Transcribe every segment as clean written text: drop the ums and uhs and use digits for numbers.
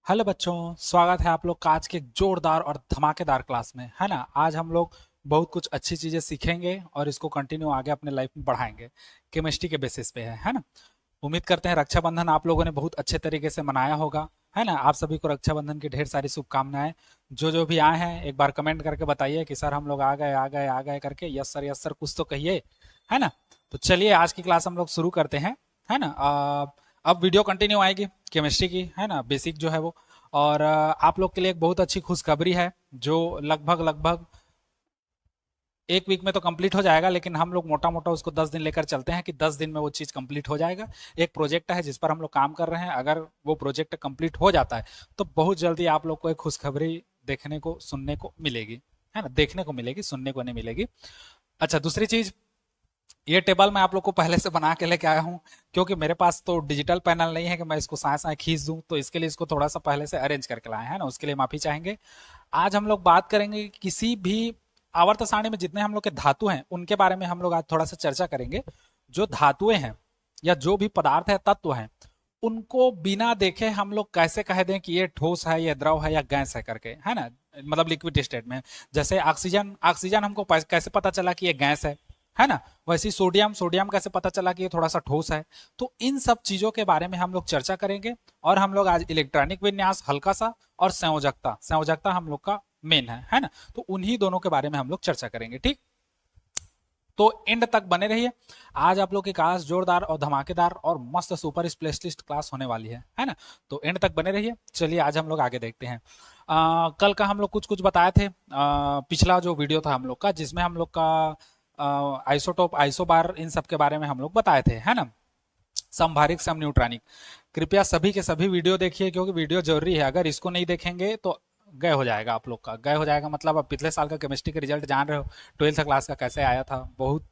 Hello बच्चों, स्वागत है आप लोग का आज के एक जोरदार और धमाकेदार क्लास में। है ना। आज हम लोग बहुत कुछ अच्छी चीजें सीखेंगे और इसको कंटिन्यू आगे अपने लाइफ में बढ़ाएंगे। केमिस्ट्री के बेसिस पे है ना। उम्मीद करते हैं रक्षाबंधन आप लोगों ने बहुत अच्छे तरीके से मनाया होगा। है ना। आप सभी को रक्षाबंधन की ढेर सारी शुभकामनाएं। जो भी आए हैं एक बार कमेंट करके बताइए कि सर हम लोग आ गए करके यस सर कुछ तो कहिए। है ना। तो चलिए आज की क्लास हम लोग शुरू करते हैं। है ना। अब वीडियो कंटिन्यू आएगी केमिस्ट्री की। है ना। बेसिक जो है वो। और आप लोग के लिए एक बहुत अच्छी खुशखबरी है जो लगभग लगभग एक वीक में तो कंप्लीट हो जाएगा, लेकिन हम लोग मोटा मोटा उसको 10 दिन लेकर चलते हैं कि 10 दिन में वो चीज़ कंप्लीट हो जाएगा। एक प्रोजेक्ट है जिस पर हम लोग काम कर रहे हैं। अगर वो प्रोजेक्ट कंप्लीट हो जाता है तो बहुत जल्दी आप लोग को एक खुशखबरी देखने को सुनने को मिलेगी। है ना। देखने को मिलेगी, सुनने को नहीं मिलेगी। अच्छा, दूसरी चीज, ये टेबल मैं आप लोग को पहले से बना के लेके आया हूँ, क्योंकि मेरे पास तो डिजिटल पैनल नहीं है कि मैं इसको साए साए खींच दूं। तो इसके लिए इसको थोड़ा सा पहले से अरेंज करके लाए हैं ना, उसके लिए माफी चाहेंगे। आज हम लोग बात करेंगे कि किसी भी आवर्त सारणी में जितने हम लोग के धातु हैं उनके बारे में हम लोग आज थोड़ा सा चर्चा करेंगे। जो धातुएं हैं या जो भी पदार्थ है, तत्व हैं, उनको बिना देखे हम लोग कैसे कह दें कि ये ठोस है, ये द्रव है या गैस है करके। है ना। मतलब लिक्विड स्टेट में। जैसे ऑक्सीजन, ऑक्सीजन हमको कैसे पता चला कि ये गैस है ना। वैसे ही सोडियम, सोडियम कैसे पता चला कि ये थोड़ा सा ठोस है। तो इन सब चीजों के बारे में हम लोग चर्चा करेंगे। और हम लोग आज इलेक्ट्रॉनिक विन्यास हल्का सा, और संयोजकता, संयोजकता हम लोग का मेन है ना। तो उन्हीं दोनों के बारे में हम लोग चर्चा करेंगे। ठीक। तो एंड तक बने रहिए। आज आप लोग की क्लास जोरदार और धमाकेदार और मस्त सुपर स्पेशलिस्ट क्लास होने वाली है ना। तो एंड तक बने रहिए। चलिए आज हम लोग आगे देखते हैं। कल का हम लोग कुछ कुछ बताए थे। पिछला जो वीडियो था हम लोग का, जिसमें हम लोग का आइसोटोप, आइसोबार, इन सब के बारे में हम लोग बताए थे। है ना। समभारिक, सम न्यूट्रॉनिक। कृपया सभी के सभी वीडियो देखिए, क्योंकि वीडियो जरूरी है। अगर इसको नहीं देखेंगे तो गए हो जाएगा आप लोग का। गए हो जाएगा मतलब अब पिछले साल का केमिस्ट्री का रिजल्ट जान रहे हो, 12th क्लास का कैसे आया था। बहुत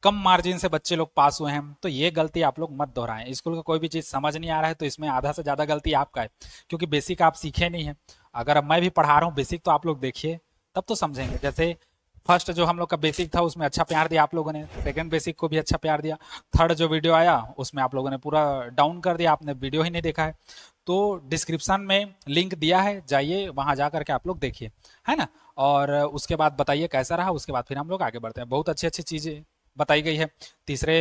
कम मार्जिन से बच्चे लोग पास हुए हैं। तो ये गलती आप लोग मत दोहराएं। स्कूल का कोई भी चीज समझ नहीं आ रहा है तो इसमें आधा से ज्यादा गलती आपका है, क्योंकि बेसिक आप सीखे नहीं है। अगर अब मैं भी पढ़ा रहा हूँ बेसिक, तो आप लोग देखिए तब तो समझेंगे। जैसे फर्स्ट जो हम लोग का बेसिक था उसमें अच्छा प्यार दिया आप लोगों ने, सेकंड बेसिक को भी अच्छा प्यार दिया, थर्ड जो वीडियो आया उसमें आप लोगों ने पूरा डाउन कर दिया, आपने वीडियो ही नहीं देखा है। तो डिस्क्रिप्शन में लिंक दिया है, जाइए वहां जा करके आप लोग देखिए। है ना। और उसके बाद बताइए कैसा रहा, उसके बाद फिर हम लोग आगे बढ़ते हैं। बहुत अच्छी अच्छी चीजें बताई गई है तीसरे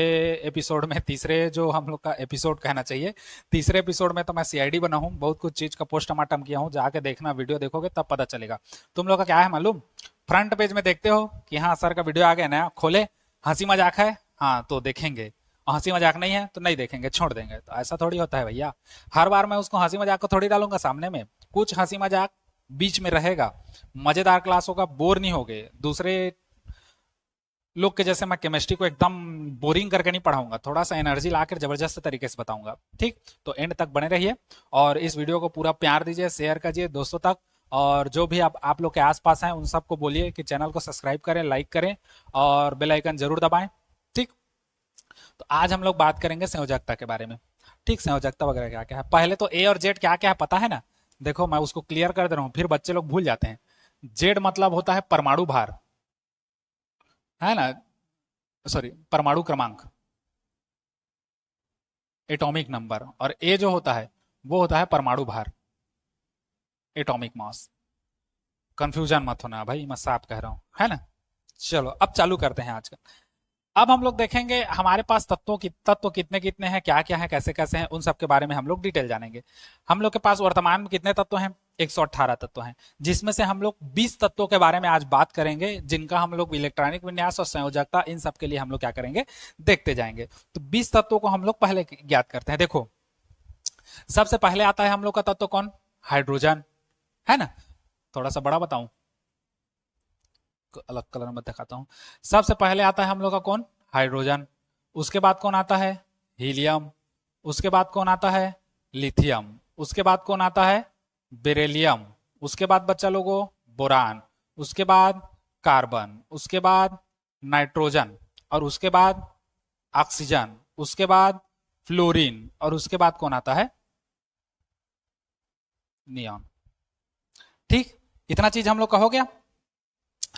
एपिसोड में। तीसरे जो हम लोग का एपिसोड कहना चाहिए, तीसरे एपिसोड में तो मैं सीआईडी बना हूँ, बहुत कुछ चीज का पोस्टमार्टम किया हूँ। जाके देखना, वीडियो देखोगे तब पता चलेगा। तुम लोग का क्या है मालूम, फ्रंट पेज में देखते हो कि हाँ सर का वीडियो आ गया नया, खोले, हंसी मजाक है हाँ तो देखेंगे, और हंसी मजाक नहीं है तो नहीं देखेंगे, छोड़ देंगे। तो ऐसा थोड़ी होता है भैया। हर बार मैं उसको हंसी मजाक को थोड़ी डालूंगा सामने में। कुछ हंसी मजाक बीच में रहेगा। मजेदार क्लास होगा, बोर नहीं होगे। दूसरे लोग के जैसे मैं केमिस्ट्री को एकदम बोरिंग करके नहीं पढ़ाऊंगा, थोड़ा सा एनर्जी लाकर जबरदस्त तरीके से बताऊंगा। ठीक। तो एंड तक बने रहिए और इस वीडियो को पूरा प्यार दीजिए, शेयर कीजिए दोस्तों तक। और जो भी आप लोग के आसपास हैं उन सबको बोलिए कि चैनल को सब्सक्राइब करें, लाइक करें और बेल आइकन जरूर दबाएं। ठीक। तो आज हम लोग बात करेंगे संयोजकता के बारे में। ठीक। संयोजकता वगैरह क्या क्या है, पहले तो ए और जेड क्या क्या है पता है ना। देखो मैं उसको क्लियर कर दे रहा हूं, फिर बच्चे लोग भूल जाते हैं। जेड मतलब होता है परमाणु भार, है ना, सॉरी परमाणु क्रमांक, एटॉमिक नंबर। और ए जो होता है वो होता है परमाणु भार, एटॉमिक मास। कंफ्यूजन मत होना भाई, मैं साफ कह रहा हूं। है ना। चलो अब चालू करते हैं आज का। अब हम लोग देखेंगे हमारे पास तत्वों की, तत्व कितने कितने हैं, क्या क्या है, कैसे कैसे हैं, उन सब के बारे में हम लोग डिटेल जानेंगे। हम लोग के पास वर्तमान में कितने तत्व हैं, 118 तत्व हैं, जिसमें से हम लोग 20 तत्वों के बारे में आज बात करेंगे, जिनका हम लोग इलेक्ट्रॉनिक विन्यास और संयोजकता, इन सब के लिए हम लोग क्या करेंगे, देखते जाएंगे। तो 20 तत्वों को हम लोग पहले ज्ञात करते हैं। देखो सबसे पहले आता है हम लोग का तत्व कौन, हाइड्रोजन। है ना। थोड़ा सा बड़ा बताऊं, अलग कलर में दिखाता हूं। सबसे पहले आता है हम लोग का कौन, हाइड्रोजन। उसके बाद कौन आता है, हीलियम। उसके बाद कौन आता है, लिथियम। उसके बाद कौन आता है, बेरिलियम। उसके बाद बच्चा लोगों बोरान। उसके बाद कार्बन। उसके बाद नाइट्रोजन। और उसके बाद ऑक्सीजन। उसके बाद फ्लोरीन। और उसके बाद कौन आता है, नियॉन। ठीक। इतना चीज हम लोग का हो गया।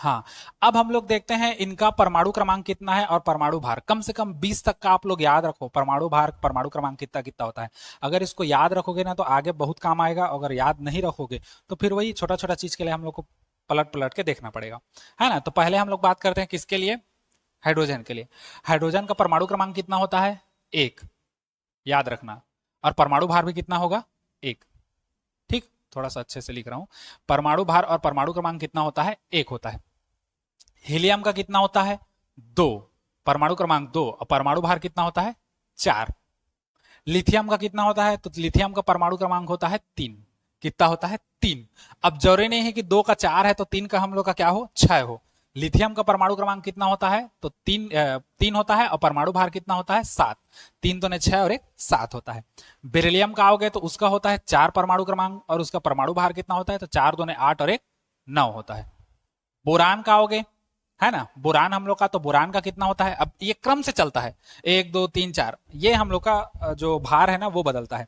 हाँ, अब हम लोग देखते हैं इनका परमाणु क्रमांक कितना है और परमाणु भार। कम से कम 20 तक का आप लोग याद रखो, परमाणु भार परमाणु क्रमांक कितना कितना होता है। अगर इसको याद रखोगे ना तो आगे बहुत काम आएगा, अगर याद नहीं रखोगे तो फिर वही छोटा छोटा चीज के लिए हम लोग को पलट पलट के देखना पड़ेगा, है ना। तो पहले हम लोग बात करते हैं किसके लिए, हाइड्रोजन के लिए। हाइड्रोजन का परमाणु क्रमांक कितना होता है, 1, याद रखना। और परमाणु भार भी कितना होगा, 1। ठीक, थोड़ा सा अच्छे से लिख रहा हूं, परमाणु भार और परमाणु क्रमांक कितना होता है, 1 होता है। हीलियम का कितना होता है, 2, परमाणु क्रमांक 2, और परमाणु भार कितना होता है, 4। लिथियम का कितना होता है, तो लिथियम का परमाणु क्रमांक होता है 3। कितना होता है, 3। अब जरूरी नहीं है कि 2 का 4 है तो 3 का हम लोग का क्या हो, 6 हो। लिथियम का परमाणु क्रमांक कितना होता है, तो 3 होता है, और परमाणु भार कितना होता है, 7। 3 दूने 6 और 1 7 होता है। बेरिलियम का आओगे तो उसका होता है 4 परमाणु क्रमांक और उसका परमाणु भार कितना होता है, तो 4 दूने 8 और 1 9 होता है। बोरान का आओगे, है ना, बोरान हम लोग का, तो बोरान का कितना होता है, अब ये क्रम से चलता है, 1 2 3 4, ये हम लोग का जो भार है ना वो बदलता है।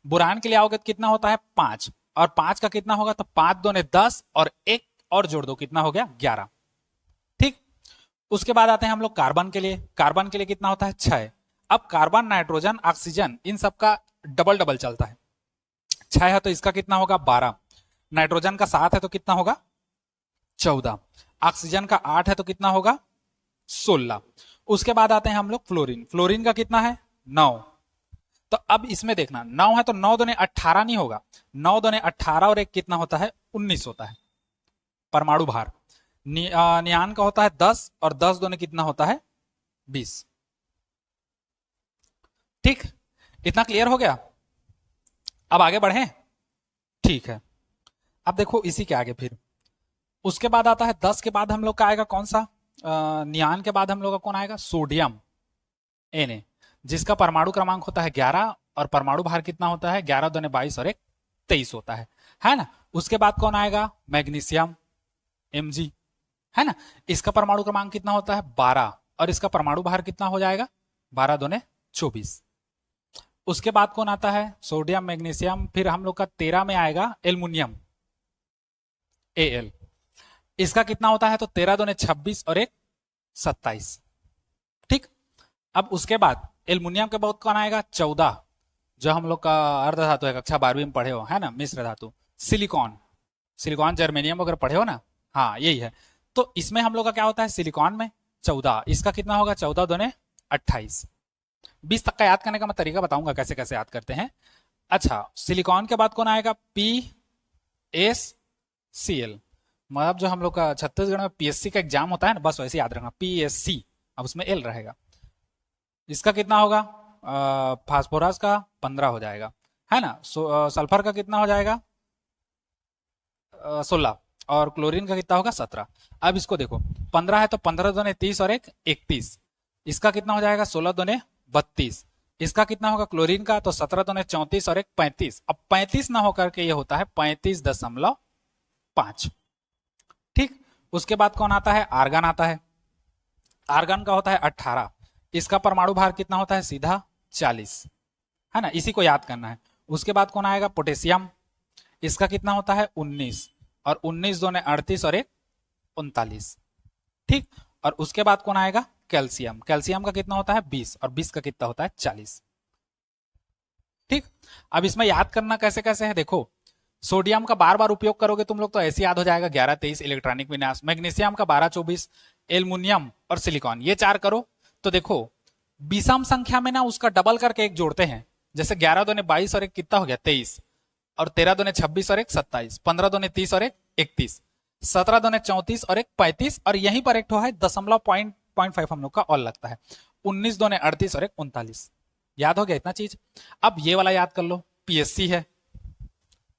बोरान के लिए आओगे तो कितना होता है, 5, और 5 का कितना होगा, तो 5 दूने 10 और 1 और जोड़ दो, कितना हो गया, 11। ठीक, उसके बाद आते हैं हम लोग कार्बन के लिए। कार्बन के लिए कितना होता है, 6। अब कार्बन, नाइट्रोजन, ऑक्सीजन, इन सबका डबल डबल चलता है। 6 है तो इसका कितना होगा, 12। नाइट्रोजन का 7 है तो कितना होगा, 14। ऑक्सीजन का 8 है तो कितना होगा, 16। उसके बाद आते हैं हम लोग फ्लोरीन। फ्लोरीन का कितना है, 9। तो अब इसमें देखना, 9 है तो 9 दूने 18 नहीं होगा, 9 दूने 18 और 1 कितना होता है, 19 होता है परमाणु भार। नियान का होता है 10 और 10 दूने कितना होता है, 20। ठीक, इतना क्लियर हो गया। अब आगे बढ़े, ठीक है। अब देखो इसी के आगे फिर उसके बाद आता है 10 के बाद हम लोग का आएगा कौन सा, नियान के बाद हम लोग का कौन आएगा, सोडियम, Na, जिसका परमाणु क्रमांक होता है 11 और परमाणु भार कितना होता है, 11 दूने 22 और 1 23 होता है ना। उसके बाद कौन आएगा, मैग्नीशियम, Mg, है ना। इसका परमाणु क्रमांक कितना होता है, 12, और इसका परमाणु भार कितना हो जाएगा, 12 दूने 24। उसके बाद कौन आता है, सोडियम, मैग्नीशियम, फिर हम लोग का 13 में आएगा एल्युमिनियम, Al, इसका कितना होता है, तो 13 दूने 26 और 1 27। ठीक, अब उसके बाद एल्युमिनियम के बाद कौन आएगा, 14, जो हम लोग का अर्ध धातु है, कक्षा 12वीं में पढ़े हो, है ना, मिश्र धातु। सिलिकॉन, सिलिकॉन जर्मेनियम वगैरह पढ़े हो ना, हाँ यही है। तो इसमें हम लोग का क्या होता है, सिलिकॉन में 14, इसका कितना होगा, 14 दूने 28। 20 तक का याद करने का मैं तरीका बताऊंगा कैसे कैसे याद करते हैं। अच्छा, सिलिकॉन के बाद कौन आएगा, PSCl, मतलब जो हम लोग का छत्तीसगढ़ में पीएससी का एग्जाम होता है ना, बस वैसे याद रखना, PSC, अब उसमें एल रहेगा। इसका कितना होगा, फास्फोरस का 15 हो जाएगा, है ना। सल्फर का कितना हो जाएगा, 16, और क्लोरीन का कितना होगा, 17। अब इसको देखो, 15 है तो 15 दूने 30 और 1 31, इसका कितना हो जाएगा, 16 दूने 32। इसका कितना होगा क्लोरीन का, तो 17 दूने 34 और 1 35। अब 35 ना होकर के ये होता है 35.5। ठीक, उसके बाद कौन आता है, आर्गन आता है। आर्गन का होता है 18, इसका परमाणु भार कितना होता है, सीधा 40, है ना, इसी को याद करना है। उसके बाद कौन आएगा, पोटेशियम, इसका कितना होता है 19, और 19 दूने 38 और 1 39। ठीक, और उसके बाद कौन आएगा, कैल्शियम, कैल्शियम का कितना होता है 20, और 20 का कितना होता है 40। ठीक, अब इसमें याद करना कैसे कैसे है, देखो सोडियम का बार बार उपयोग करोगे तुम लोग तो ऐसे याद हो जाएगा, 11 23 इलेक्ट्रॉनिक विन्यास। मैग्नीशियम का 12 24, एल्युमिनियम और सिलिकॉन, ये 4 करो तो देखो विषम संख्या में ना उसका डबल करके एक जोड़ते हैं। जैसे 11 दूने 22 और 1 कितना हो गया 23, और 13 दूने 26 और 1 27, 15 दूने 30 और 1 31, 17 दूने 34 और 1 35, और यहीं पर एक है दशमलव पॉइंट 5 हम लोग का और लगता है, 19 दूने 38 और 1 39। याद हो गया इतना चीज। अब ये वाला याद कर लो, पीएससी है,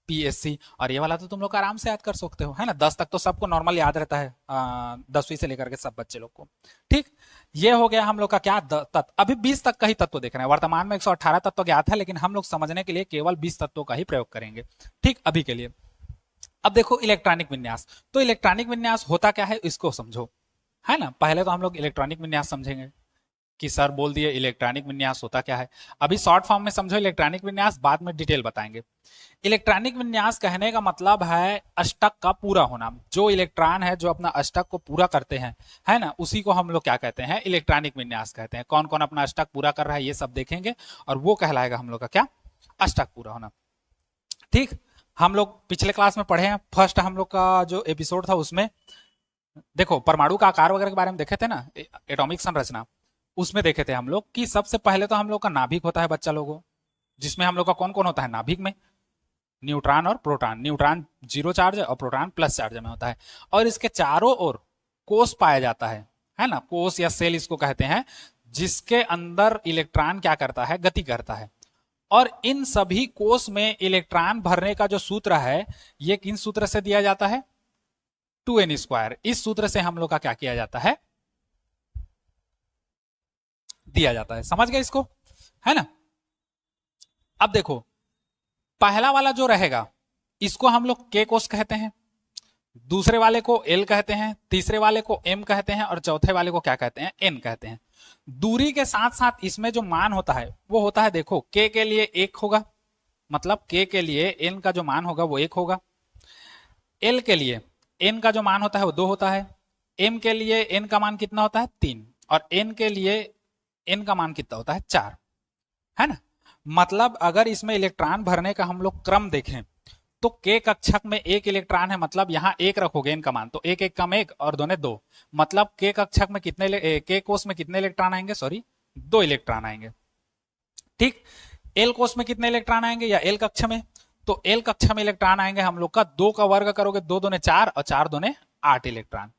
पीएससी, और ये वाला तो तुम लोग आराम से याद कर सकते हो, है ना। 10 तक तो सबको नॉर्मल याद रहता है, 10वीं से लेकर के सब बच्चे लोग को। ठीक, ये हो गया हम लोग का क्या, तत्व। अभी 20 तक का ही तत्व देख रहे हैं। वर्तमान में 118 तत्व ज्ञात है, लेकिन हम लोग समझने के लिए केवल 20 तत्वों का ही प्रयोग करेंगे, ठीक, अभी के लिए। अब देखो इलेक्ट्रॉनिक विन्यास, तो इलेक्ट्रॉनिक विन्यास होता क्या है इसको समझो, है ना। पहले तो हम लोग इलेक्ट्रॉनिक विन्यास समझेंगे। कि सर बोल दिए इलेक्ट्रॉनिक विन्यास होता क्या है। अभी शॉर्ट फॉर्म में समझो इलेक्ट्रॉनिक विन्यास, बाद में डिटेल बताएंगे। इलेक्ट्रॉनिक विन्यास कहने का मतलब है अष्टक का पूरा होना। जो इलेक्ट्रॉन है जो अपना अष्टक को पूरा करते हैं, है ना, उसी को हम लोग क्या कहते हैं, इलेक्ट्रॉनिक विन्यास कहते हैं। कौन कौन अपना अष्टक पूरा कर रहा है ये सब देखेंगे, और वो कहलाएगा हम लोग का क्या, अष्टक पूरा होना। ठीक, हम लोग पिछले क्लास में पढ़े हैं, फर्स्ट हम लोग का जो एपिसोड था उसमें देखो परमाणु का आकार वगैरह के बारे में देखे थे ना, एटॉमिक संरचना, उसमें देखे थे हम लोग कि सबसे पहले तो हम लोग का नाभिक होता है बच्चा लोगों, जिसमें हम लोग का कौन कौन होता है नाभिक में, न्यूट्रॉन और प्रोटॉन। न्यूट्रॉन जीरो चार्ज और प्रोटॉन प्लस चार्ज में होता है, और इसके चारों ओर कोष पाया जाता है ना, कोष या सेल इसको कहते हैं, जिसके अंदर इलेक्ट्रॉन क्या करता है, गति करता है। और इन सभी कोष में इलेक्ट्रॉन भरने का जो सूत्र है, ये किन सूत्र से दिया जाता है, 2n²। इस सूत्र से हम लोग का क्या किया जाता है, दिया जाता है। समझ गए इसको, है ना। अब देखो पहला वाला जो रहेगा इसको हम लोग के कोष कहते हैं, दूसरे वाले को एल कहते हैं, तीसरे वाले को एम कहते हैं, और चौथे वाले को क्या कहते हैं, एन कहते हैं। दूरी के साथ साथ इसमें जो मान होता है वो होता है, देखो के लिए 1 होगा, मतलब के लिए एन का जो मान होगा वो 1 होगा। एल के लिए एन का जो मान होता है वो 2 होता है। एम के लिए एन का मान कितना होता है, 3। और एन के लिए एन का मान कितना होता है, 4, है ना। मतलब अगर इसमें इलेक्ट्रॉन भरने का हम लोग क्रम देखें तो के कक्षक में 1 इलेक्ट्रॉन है, मतलब यहां 1 रखोगे इनका मान, तो 1 1 कम 1 और 2 ने 2, मतलब के कक्षक में कितने, के कोष में कितने इलेक्ट्रॉन आएंगे, सॉरी 2 इलेक्ट्रॉन आएंगे। ठीक, एल कोष में कितने इलेक्ट्रॉन आएंगे, या एल कक्ष में, तो एल कक्ष में इलेक्ट्रॉन आएंगे हम लोग का 2 का वर्ग करोगे 2 2 ने 4 और 4 2 ने 8 इलेक्ट्रॉन।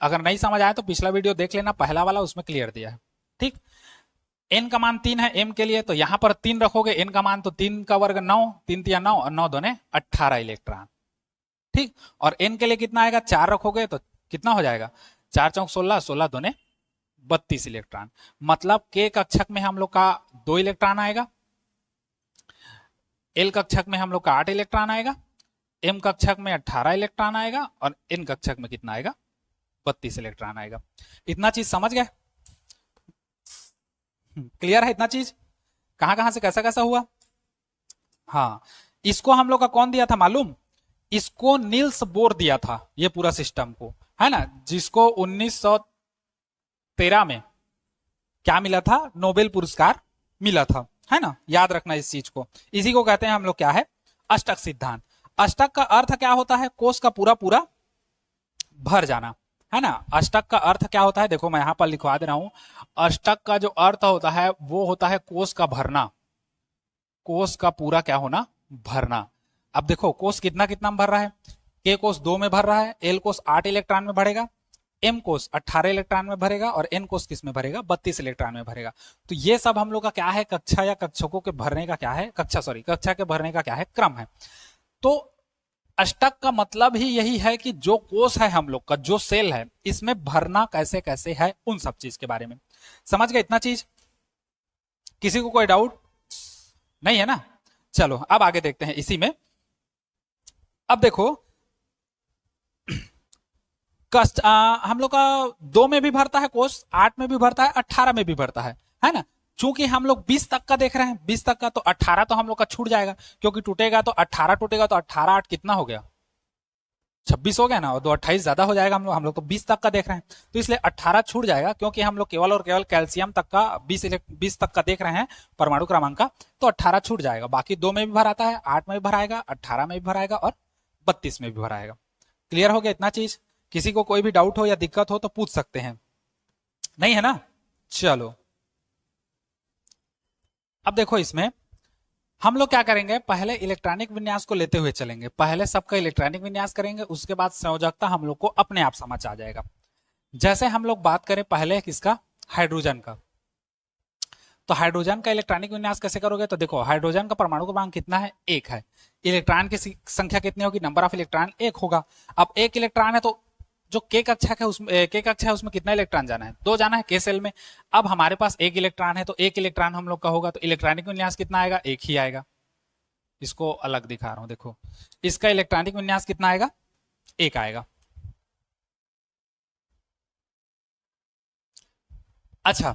अगर नहीं समझ आया तो पिछला वीडियो देख लेना, पहला वाला, उसमें क्लियर दिया है। ठीक, एन का मान 3 है एम के लिए, तो यहां पर 3 रखोगे, एन का मान तो 3 का वर्ग 9, 3 3 9 और 9 2 ने 18 इलेक्ट्रॉन। ठीक, और एन के लिए कितना आएगा, 4 रखोगे तो कितना हो जाएगा, 4 चौक 16, 16 2 ने 32 इलेक्ट्रॉन। मतलब के कक्षक में हम लोग का 2 इलेक्ट्रॉन आएगा, एल कक्षक में हम लोग का 8 इलेक्ट्रॉन आएगा, एम कक्षक में 18 इलेक्ट्रॉन आएगा, और एन कक्षक में कितना आएगा, 32 इलेक्ट्रॉन आएगा। इतना चीज समझ गए, क्लियर है इतना चीज, कहां कहां से कैसा कैसा हुआ। हाँ, इसको हम लोग का कौन दिया था मालूम, इसको नील्स बोर दिया था ये पूरा सिस्टम को, है ना, जिसको 1913 में क्या मिला था, नोबेल पुरस्कार मिला था, है ना। याद रखना इस चीज को, इसी को कहते हैं हम लोग क्या है, अष्टक सिद्धांत। अष्टक का अर्थ क्या होता है, कोष का पूरा पूरा भर जाना, है ना। अष्टक का अर्थ क्या होता है, देखो मैं यहां पर लिखवा दे रहा हूं, अष्टक का जो अर्थ होता है वो होता है कोष का भरना, कोष का पूरा क्या होना, भरना। अब देखो कोष कितना कितना में भर रहा है, के कोष 2 में भर रहा है, एल कोष 8 इलेक्ट्रॉन में भरेगा, एम कोष 18 इलेक्ट्रॉन में भरेगा, और एन कोष किस में भरेगा, 32 इलेक्ट्रॉन में भरेगा। तो ये सब हम लोग का क्या है, कक्षा या कक्षकों के भरने का क्या है, कक्षा के भरने का क्या है, क्रम है। तो अष्टक का मतलब ही यही है कि जो कोष है हम लोग का, जो सेल है, इसमें भरना कैसे कैसे है, उन सब चीज के बारे में समझ गए इतना चीज। किसी को कोई डाउट नहीं है ना। चलो अब आगे देखते हैं इसी में। अब देखो हम लोग का 2 में भी भरता है कोष, 8 में भी भरता है, 18 में भी भरता है ना। चूंकि हम लोग 20 तक का देख रहे हैं, 20 तक का, तो 18 तो हम लोग का छूट जाएगा, क्योंकि टूटेगा तो 18 टूटेगा तो 18 8 कितना हो गया, 26 हो गया ना, और 2 28 ज्यादा हो जाएगा। हम लोग तो 20 तक का देख रहे हैं, तो इसलिए 18 छूट जाएगा, क्योंकि हम लोग केवल और केवल कैल्शियम तक का 20 तक का देख रहे हैं परमाणु क्रमांक का, तो 18 छूट जाएगा। बाकी 2 में भी भराता है, 8 में भी भराएगा, 18 में भी भराएगा, और 32 में भी भराएगा। क्लियर हो गया इतना चीज। किसी को कोई भी डाउट हो या दिक्कत हो तो पूछ सकते हैं, नहीं है ना। चलो अब देखो इसमें हम लोग क्या करेंगे, पहले इलेक्ट्रॉनिक विन्यास को लेते हुए चलेंगे, पहले सबका इलेक्ट्रॉनिक विन्यास करेंगे, उसके बाद संयोजकता हम लोग को अपने आप समझ आ जाएगा। जैसे हम लोग बात करें पहले किसका, हाइड्रोजन का, तो हाइड्रोजन का इलेक्ट्रॉनिक विन्यास कैसे करोगे, तो देखो हाइड्रोजन का परमाणु क्रमांक कितना है, 1 है, इलेक्ट्रॉन की संख्या कितनी होगी, नंबर ऑफ इलेक्ट्रॉन 1 होगा। अब 1 इलेक्ट्रॉन है तो जो के कक्षा है उसमें, के कक्षा है उसमें कितना इलेक्ट्रॉन जाना है, 2 जाना है के सेल में। अब हमारे पास 1 इलेक्ट्रॉन है, तो 1 इलेक्ट्रॉन हम लोग का होगा, तो इलेक्ट्रॉनिक विन्यास कितना आएगा, 1 ही आएगा। इसको अलग दिखा रहा हूं, देखो इसका इलेक्ट्रॉनिक विन्यास कितना आएगा, 1 आएगा। अच्छा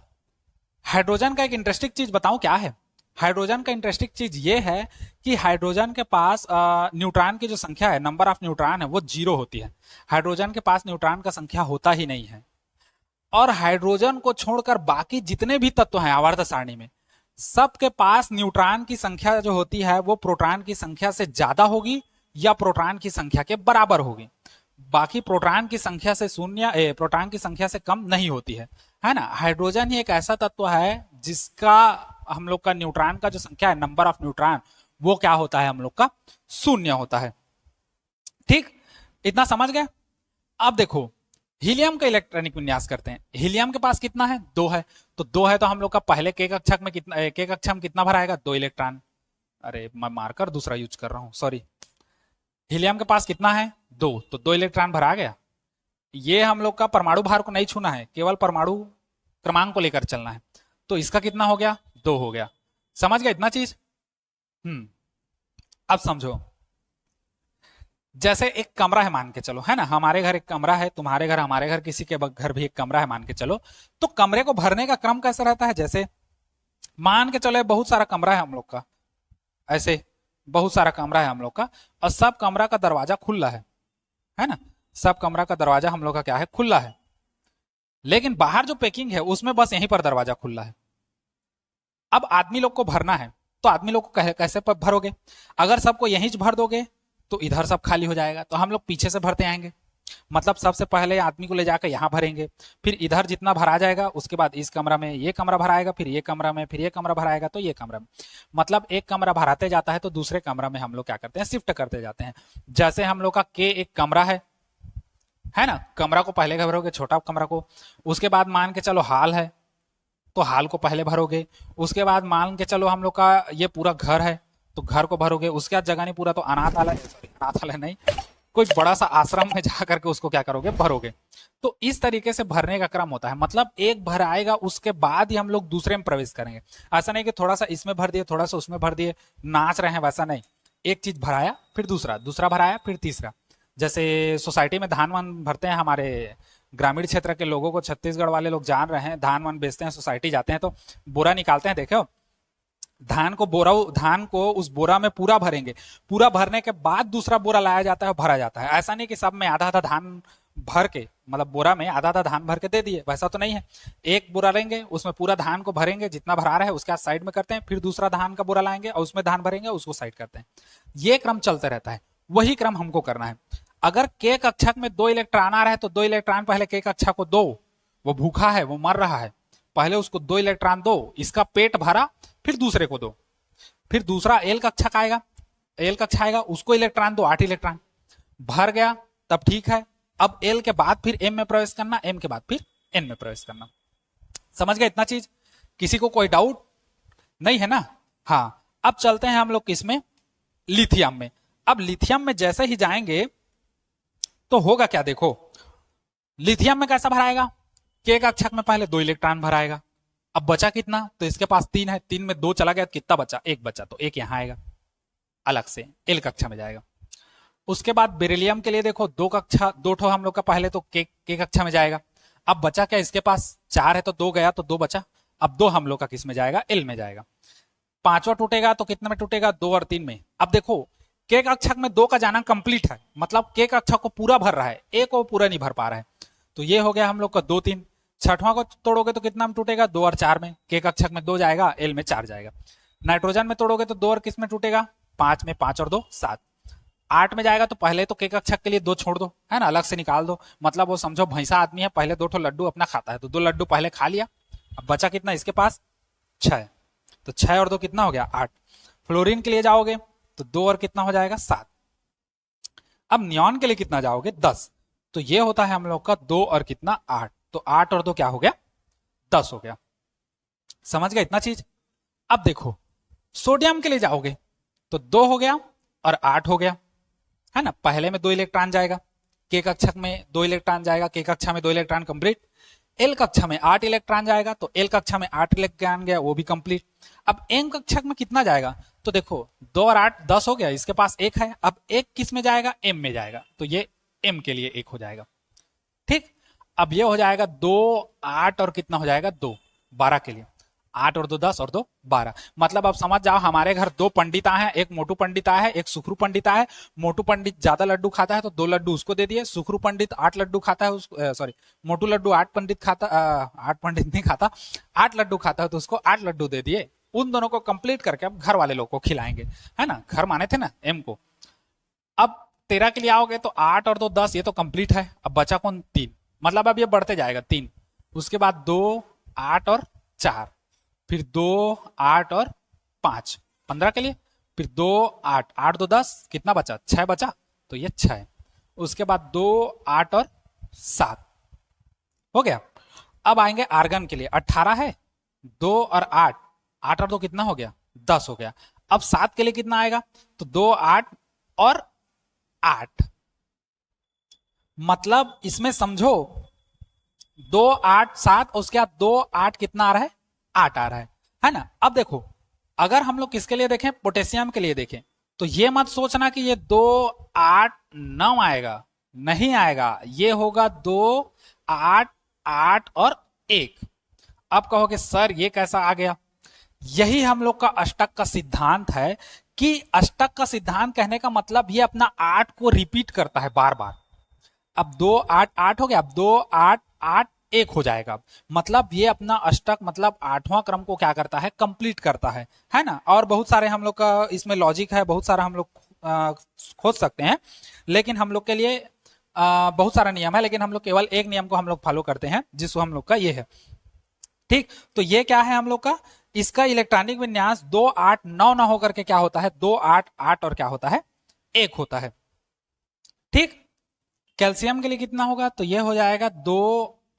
हाइड्रोजन का एक इंटरेस्टिंग चीज बताऊं क्या है। हाइड्रोजन का इंटरेस्टिंग चीज ये है कि हाइड्रोजन के पास न्यूट्रॉन की जो संख्या है, नंबर ऑफ न्यूट्रॉन है, वो 0 होती है। हाइड्रोजन के पास न्यूट्रॉन का संख्या होता ही नहीं है। और हाइड्रोजन को छोड़कर बाकी जितने भी तत्व हैं आवर्त सारणी में, सबके पास न्यूट्रॉन की संख्या जो होती है वो प्रोटॉन की संख्या से ज्यादा होगी या प्रोटॉन की संख्या के बराबर होगी। बाकी प्रोटॉन की संख्या से शून्य, प्रोटॉन की संख्या से कम नहीं होती है ना। हाइड्रोजन ही एक ऐसा तत्व है जिसका हम लोग का न्यूट्रॉन का जो संख्या है, नंबर ऑफ न्यूट्रॉन, वो क्या होता है, हम लोग का शून्य होता है। ठीक, इतना समझ गए। अब देखो हीलियम का इलेक्ट्रॉनिक विन्यास करते हैं। हीलियम के पास कितना है, 2 है। तो 2 है तो हम लोग का पहले के कक्षक में कितना, के कक्षा में कितना भरा आएगा, 2 इलेक्ट्रॉन। अरे मैं मार्कर दूसरा यूज कर रहा हूं, सॉरी। हीलियम के पास कितना है, 2, तो 2 इलेक्ट्रॉन भरा गया। ये हम लोग का परमाणु भार को नहीं छूना है, केवल परमाणु क्रमांक को लेकर चलना है। तो इसका कितना हो गया, 2 हो गया। समझ गए इतना चीज। अब समझो, जैसे एक कमरा है मान के चलो, है ना। हमारे घर एक कमरा है, तुम्हारे घर, हमारे घर, किसी के घर भी एक कमरा है मान के चलो। तो कमरे को भरने का क्रम कैसा रहता है, जैसे मान के चलो बहुत सारा कमरा है हम लोग का, ऐसे बहुत सारा कमरा है हम लोग का, और सब कमरा का दरवाजा खुला है ना। सब कमरा का दरवाजा हम लोग का क्या है, खुला है। लेकिन बाहर जो पैकिंग है उसमें बस यहीं पर दरवाजा खुला है। अब आदमी लोग को भरना है, तो आदमी लोग को कैसे भरोगे। अगर सबको यहीं भर दोगे तो इधर सब खाली हो जाएगा, तो हम लोग पीछे से भरते आएंगे। मतलब सबसे पहले आदमी को ले जाकर यहां भरेंगे, फिर इधर जितना भरा जाएगा उसके बाद इस कमरा में ये कमरा भराएगा, फिर ये कमरा में, फिर ये कमरा भराएगा, तो ये कमरा में। मतलब एक कमरा भराते जाता है तो दूसरे कमरा में हम लोग क्या करते हैं, शिफ्ट करते जाते हैं। जैसे हम लोग का के एक कमरा है ना। कमरा को पहले भरोगे, छोटा कमरा को। उसके बाद मान के चलो हाल है, तो हाल को पहले भरोगे। उसके बाद मान के चलो हम लोग का ये पूरा घर है, तो घर को भरोगे। उसके बाद जगह नहीं पूरा तो अनाथालय, सॉरी अनाथालय नहीं, कोई बड़ा सा आश्रम में जा करके उसको क्या करोगे, भरोगे। तो इस तरीके से भरने का क्रम होता है। मतलब एक भर आएगा उसके बाद ही हम लोग दूसरे में प्रवेश करेंगे। ऐसा नहीं कि थोड़ा सा इसमें भर दिए, थोड़ा सा उसमें भर दिए, नाच रहे हैं, वैसा नहीं। एक चीज भराया, फिर दूसरा, दूसरा भराया, फिर तीसरा। जैसे सोसाइटी में धान वान भरते हैं, हमारे ग्रामीण क्षेत्र के लोगों को छत्तीसगढ़ वाले लोग जान रहे हैं, धान वान बेचते हैं, सोसाइटी जाते हैं तो बोरा निकालते हैं, देखो धान को उस बोरा में पूरा भरेंगे। पूरा भरने के बाद दूसरा बोरा लाया जाता है, भरा जाता है। ऐसा नहीं कि सब में आधा आधा धान भर के, मतलब बोरा में आधा आधा धान भर के दे दिए, वैसा तो नहीं है। एक बोरा लेंगे, उसमें पूरा धान को भरेंगे, जितना भरा रहा है उसके बाद साइड में करते हैं, फिर दूसरा धान का बोरा लाएंगे और उसमें धान भरेंगे, उसको साइड करते हैं। ये क्रम चलते रहता है, वही क्रम हमको करना है। अगर के कक्षक में 2 इलेक्ट्रॉन आ रहा है तो 2 इलेक्ट्रॉन पहले के कक्षक को दो। वो भूखा है, वो मर रहा है, पहले उसको 2 इलेक्ट्रॉन दो, इसका पेट भरा, फिर दूसरे को दो। फिर दूसरा एल कक्षक आएगा, एल कक्षा आएगा, उसको इलेक्ट्रॉन दो, 8 इलेक्ट्रॉन भर गया, तब ठीक है। अब एल के बाद फिर एम में प्रवेश करना, एम के बाद फिर एन में प्रवेश करना। समझ गए इतना चीज। किसी को कोई डाउट नहीं है ना। हाँ, अब चलते हैं हम लोग किसमें, लिथियम में। अब लिथियम में जैसे ही जाएंगे तो होगा क्या, देखो लिथियम में कैसा भराएगा, के कक्षक में पहले 2 इलेक्ट्रॉन भराएगा। अब बचा कितना, तो इसके पास 3 है, 3 में 2 चला गया, कितना बचा, 1 बचा, तो 1 यहां आएगा, अलग से एल कक्षा में जाएगा। उसके बाद बेरिलियम के लिए देखो 2 ठो हम लोग का पहले तो के कक्षा में जाएगा। अब बचा क्या, इसके पास 4 है तो 2 गया, तो 2 बचा। अब 2 हम लोग का किस में जाएगा, एल में जाएगा। पांचवा टूटेगा तो कितने में टूटेगा, 2 और 3 में। अब देखो के कक्षक में 2 का जाना कंप्लीट है, मतलब के कक्षक को पूरा भर रहा है, ए को पूरा नहीं भर पा रहा है। तो ये हो गया हम लोग का 2 3। छठवां को तोड़ोगे तो कितना में टूटेगा, 2 और 4 में। के कक्षक में 2 जाएगा, एल में 4 जाएगा। नाइट्रोजन में तोड़ोगे तो 2 और किस में टूटेगा, 5 में, 5 और 2 7। 8 में जाएगा तो पहले तो के कक्षक के लिए 2 छोड़ दो, है ना, अलग से निकाल दो। मतलब वो समझो भैंसा आदमी है, पहले 2 ठो लड्डू अपना खाता है, तो 2 लड्डू पहले खा लिया। अब बचा कितना इसके पास, 6, तो 6 और 2 कितना हो गया, 8। फ्लोरीन के लिए जाओगे तो 2 और कितना हो जाएगा, 7। अब नियॉन के लिए कितना जाओगे, 10। तो ये होता है हम लोग का 2 और कितना, 8। तो 8 और 2 क्या हो गया, 10 हो गया। समझ गए इतना चीज। अब देखो सोडियम के लिए जाओगे तो 2 हो गया और 8 हो गया, है ना। पहले में 2 इलेक्ट्रॉन जाएगा, के कक्षक में 2 इलेक्ट्रॉन जाएगा, के कक्षा में 2 इलेक्ट्रॉन कंप्लीट। एल कक्षा में 8 इलेक्ट्रॉन जाएगा, तो एल कक्षा में 8 इलेक्ट्रॉन गया, वो भी कंप्लीट। अब एम कक्षक में कितना जाएगा, तो देखो 2 और 8 10 हो गया, इसके पास 1 है। अब 1 किस में जाएगा, एम में जाएगा, तो ये एम के लिए 1 हो जाएगा। ठीक, अब ये हो जाएगा 2 8 और कितना हो जाएगा, 2 12 के लिए। 8 और 2 10 और 2 12। मतलब अब समझ जाओ हमारे घर दो पंडिता हैं, एक मोटू पंडिता है, एक सुखरू पंडिता है। मोटू पंडित ज्यादा लड्डू खाता है तो 2 लड्डू उसको दे दिए। सुखरू पंडित 8 लड्डू खाता है, उसको सॉरी, मोटू लड्डू 8 पंडित खाता, 8 पंडित नहीं खाता, 8 लड्डू खाता है तो उसको 8 लड्डू दे दिए। उन दोनों को कंप्लीट करके अब घर वाले लोग को खिलाएंगे, है ना, घर माने थे ना एम को। अब 13 के लिए आओगे तो 8 और 2 10, ये तो कंप्लीट है। अब बचा कौन? 3। मतलब अब ये बढ़ते जाएगा 3, उसके बाद 2 8 और 4, फिर 2 8 और 5 15 के लिए, फिर 2 8 8 2 10, कितना बचा? 6 बचा, तो ये 6 है। उसके बाद 2 8 और 7 हो गया। अब आएंगे आर्गन के लिए, 18 है, 2 और 8, 8 और 2 कितना हो गया? 10 हो गया। अब 7 के लिए कितना आएगा? तो 2 8 और 8। मतलब इसमें समझो 2 8 7, उसके बाद 2 8 कितना आ रहा है? 8 आ रहा है ना। अब देखो अगर हम लोग किसके लिए देखें, पोटेशियम के लिए देखें, तो ये मत सोचना कि ये 2 8 9 आएगा, नहीं आएगा, ये होगा 2 8 8 और 1। अब कहोगे सर ये कैसा आ गया? यही हम लोग का अष्टक का सिद्धांत है कि अष्टक का सिद्धांत कहने का मतलब ये अपना 8 को रिपीट करता है बार बार। अब 2 8 8 हो गया, अब 2 8 8 1 हो जाएगा। मतलब ये अपना अष्टक मतलब 8वां क्रम को क्या करता है? कंप्लीट करता है ना। और बहुत सारे हम लोग का इसमें लॉजिक है, बहुत सारा हम लोग खोज सकते हैं, लेकिन हम लोग के लिए बहुत सारा नियम है, लेकिन हम लोग केवल एक नियम को हम लोग फॉलो करते हैं, जिसको हम लोग का ये है। ठीक, तो ये क्या है हम लोग का? इसका इलेक्ट्रॉनिक विन्यास 2 8 9 9 होकर के क्या होता है? 2 8 8 और क्या होता है? 1 होता है। ठीक, कैल्शियम के लिए कितना होगा? तो ये हो जाएगा 2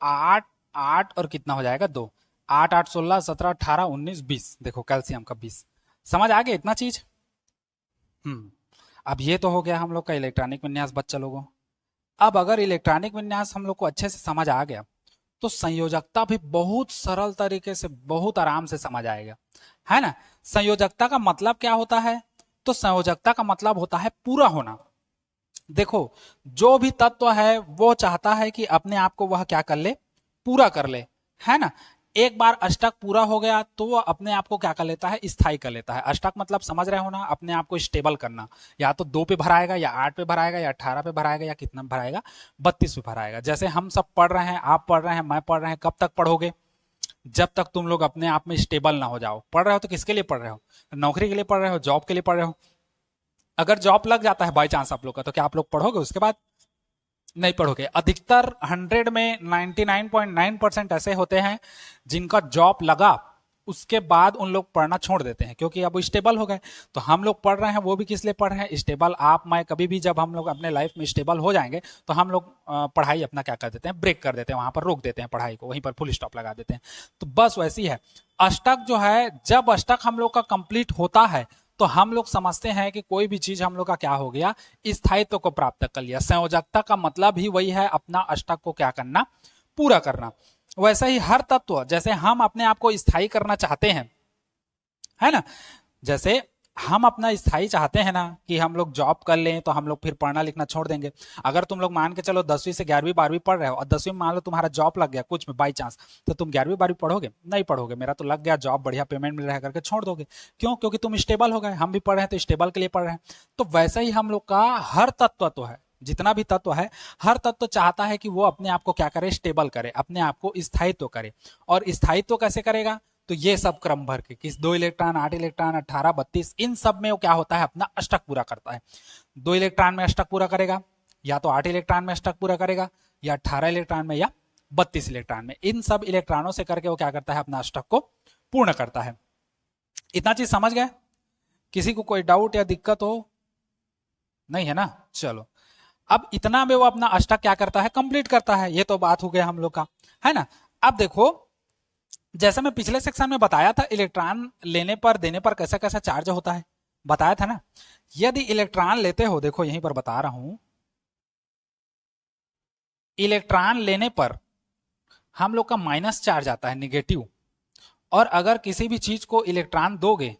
8 8 और कितना हो जाएगा? 2 8 8 16 17 18 19 20। देखो कैल्शियम का 20। समझ आ गया इतना चीज? अब ये तो हो गया हम लोग का इलेक्ट्रॉनिक विन्यास बच्चा लोगों। अब अगर इलेक्ट्रॉनिक विन्यास हम लोग को अच्छे से समझ आ गया तो संयोजकता भी बहुत सरल तरीके से बहुत आराम से समझ आएगा, है ना। संयोजकता का मतलब क्या होता है? तो संयोजकता का मतलब होता है पूरा होना। देखो जो भी तत्व है वो चाहता है कि अपने आप को वह क्या कर ले? पूरा कर ले, है ना। एक बार अष्टक पूरा हो गया तो वह अपने आप को क्या कर लेता है? स्थायी कर लेता है। अष्टक मतलब समझ रहे हो ना, अपने आप को स्टेबल करना। या तो 2 पे भराएगा, या 8 पे भराएगा, या 18 पे भराएगा, या कितना भराएगा? 32 पे भराएगा। जैसे हम सब पढ़ रहे हैं, आप पढ़ रहे हैं, मैं पढ़ रहे हैं, कब तक पढ़ोगे? जब तक तुम लोग अपने आप में स्टेबल ना हो जाओ। पढ़ रहे हो तो किसके लिए पढ़ रहे हो? नौकरी के लिए पढ़ रहे हो, जॉब के लिए पढ़ रहे हो। अगर जॉब लग जाता है बाई चांस आप लोग का, तो क्या आप लोग पढ़ोगे उसके बाद? नहीं पढ़ोगे। अधिकतर 100 में 99.9% ऐसे होते हैं जिनका जॉब लगा उसके बाद उन लोग पढ़ना छोड़ देते हैं, क्योंकि अब स्टेबल हो गए। तो हम लोग पढ़ रहे हैं, वो भी किस लिए पढ़ रहे हैं? स्टेबल। आप मैं कभी भी जब हम लोग अपने लाइफ में स्टेबल हो जाएंगे तो हम लोग पढ़ाई अपना क्या कर देते हैं? ब्रेक कर देते हैं, वहां पर रोक देते हैं पढ़ाई को, वहीं पर फुल स्टॉप लगा देते हैं। तो बस वैसी है अष्टक जो है। जब अष्टक हम लोग का कंप्लीट होता है तो हम लोग समझते हैं कि कोई भी चीज हम लोग का क्या हो गया? स्थायित्व को प्राप्त कर लिया। संयोजकता का मतलब ही वही है, अपना अष्टक को क्या करना? पूरा करना। वैसे ही हर तत्व, जैसे हम अपने आप को स्थायी करना चाहते हैं, है ना। जैसे हम अपना स्थायी चाहते हैं ना कि हम लोग जॉब कर लें तो हम लोग फिर पढ़ना लिखना छोड़ देंगे। अगर तुम लोग मान के चलो 10वीं से 11वीं 12वीं पढ़ रहे हो और 10वीं में मान लो तुम्हारा जॉब लग गया कुछ में बाई चांस, तो तुम 11वीं 12वीं पढ़ोगे? नहीं पढ़ोगे। मेरा तो लग गया जॉब, बढ़िया पेमेंट मिल रहा है करके छोड़ दोगे। क्यों? क्योंकि तुम स्टेबल हो गए। हम भी पढ़ रहे हैं तो स्टेबल के लिए पढ़ रहे हैं। तो वैसे ही हम लोग का हर तत्व तो है, जितना भी तत्व है, हर तत्व चाहता है कि वो अपने आप को क्या करे? स्टेबल करे, अपने आप को स्थायित्व करे। और स्थायित्व कैसे करेगा? तो ये सब क्रम भर के, किस 2 इलेक्ट्रॉन 8 इलेक्ट्रॉन 18 32, इन सब में वो क्या होता है? अपना अष्टक पूरा करता है। 2 इलेक्ट्रॉन में अष्टक पूरा करेगा, या तो 8 इलेक्ट्रॉन में अष्टक पूरा करेगा, या 18 इलेक्ट्रॉन में, या 32 इलेक्ट्रॉन में। इन सब इलेक्ट्रॉनों से करके वो क्या करता है? अपना अष्टक को पूर्ण करता है। इतना चीज समझ गए? किसी को कोई डाउट या दिक्कत हो? नहीं है ना। चलो, अब इतना में वो अपना अष्टक क्या करता है? कंप्लीट करता है। ये तो बात हो गया हम लोग का, है ना। अब देखो जैसे मैं पिछले सेक्शन में बताया था, इलेक्ट्रॉन लेने पर देने पर कैसा कैसा चार्ज होता है, बताया था ना। यदि इलेक्ट्रॉन लेते हो, देखो यहीं पर बता रहा हूं, इलेक्ट्रॉन लेने पर हम लोग का माइनस चार्ज आता है, निगेटिव। और अगर किसी भी चीज को इलेक्ट्रॉन दोगे,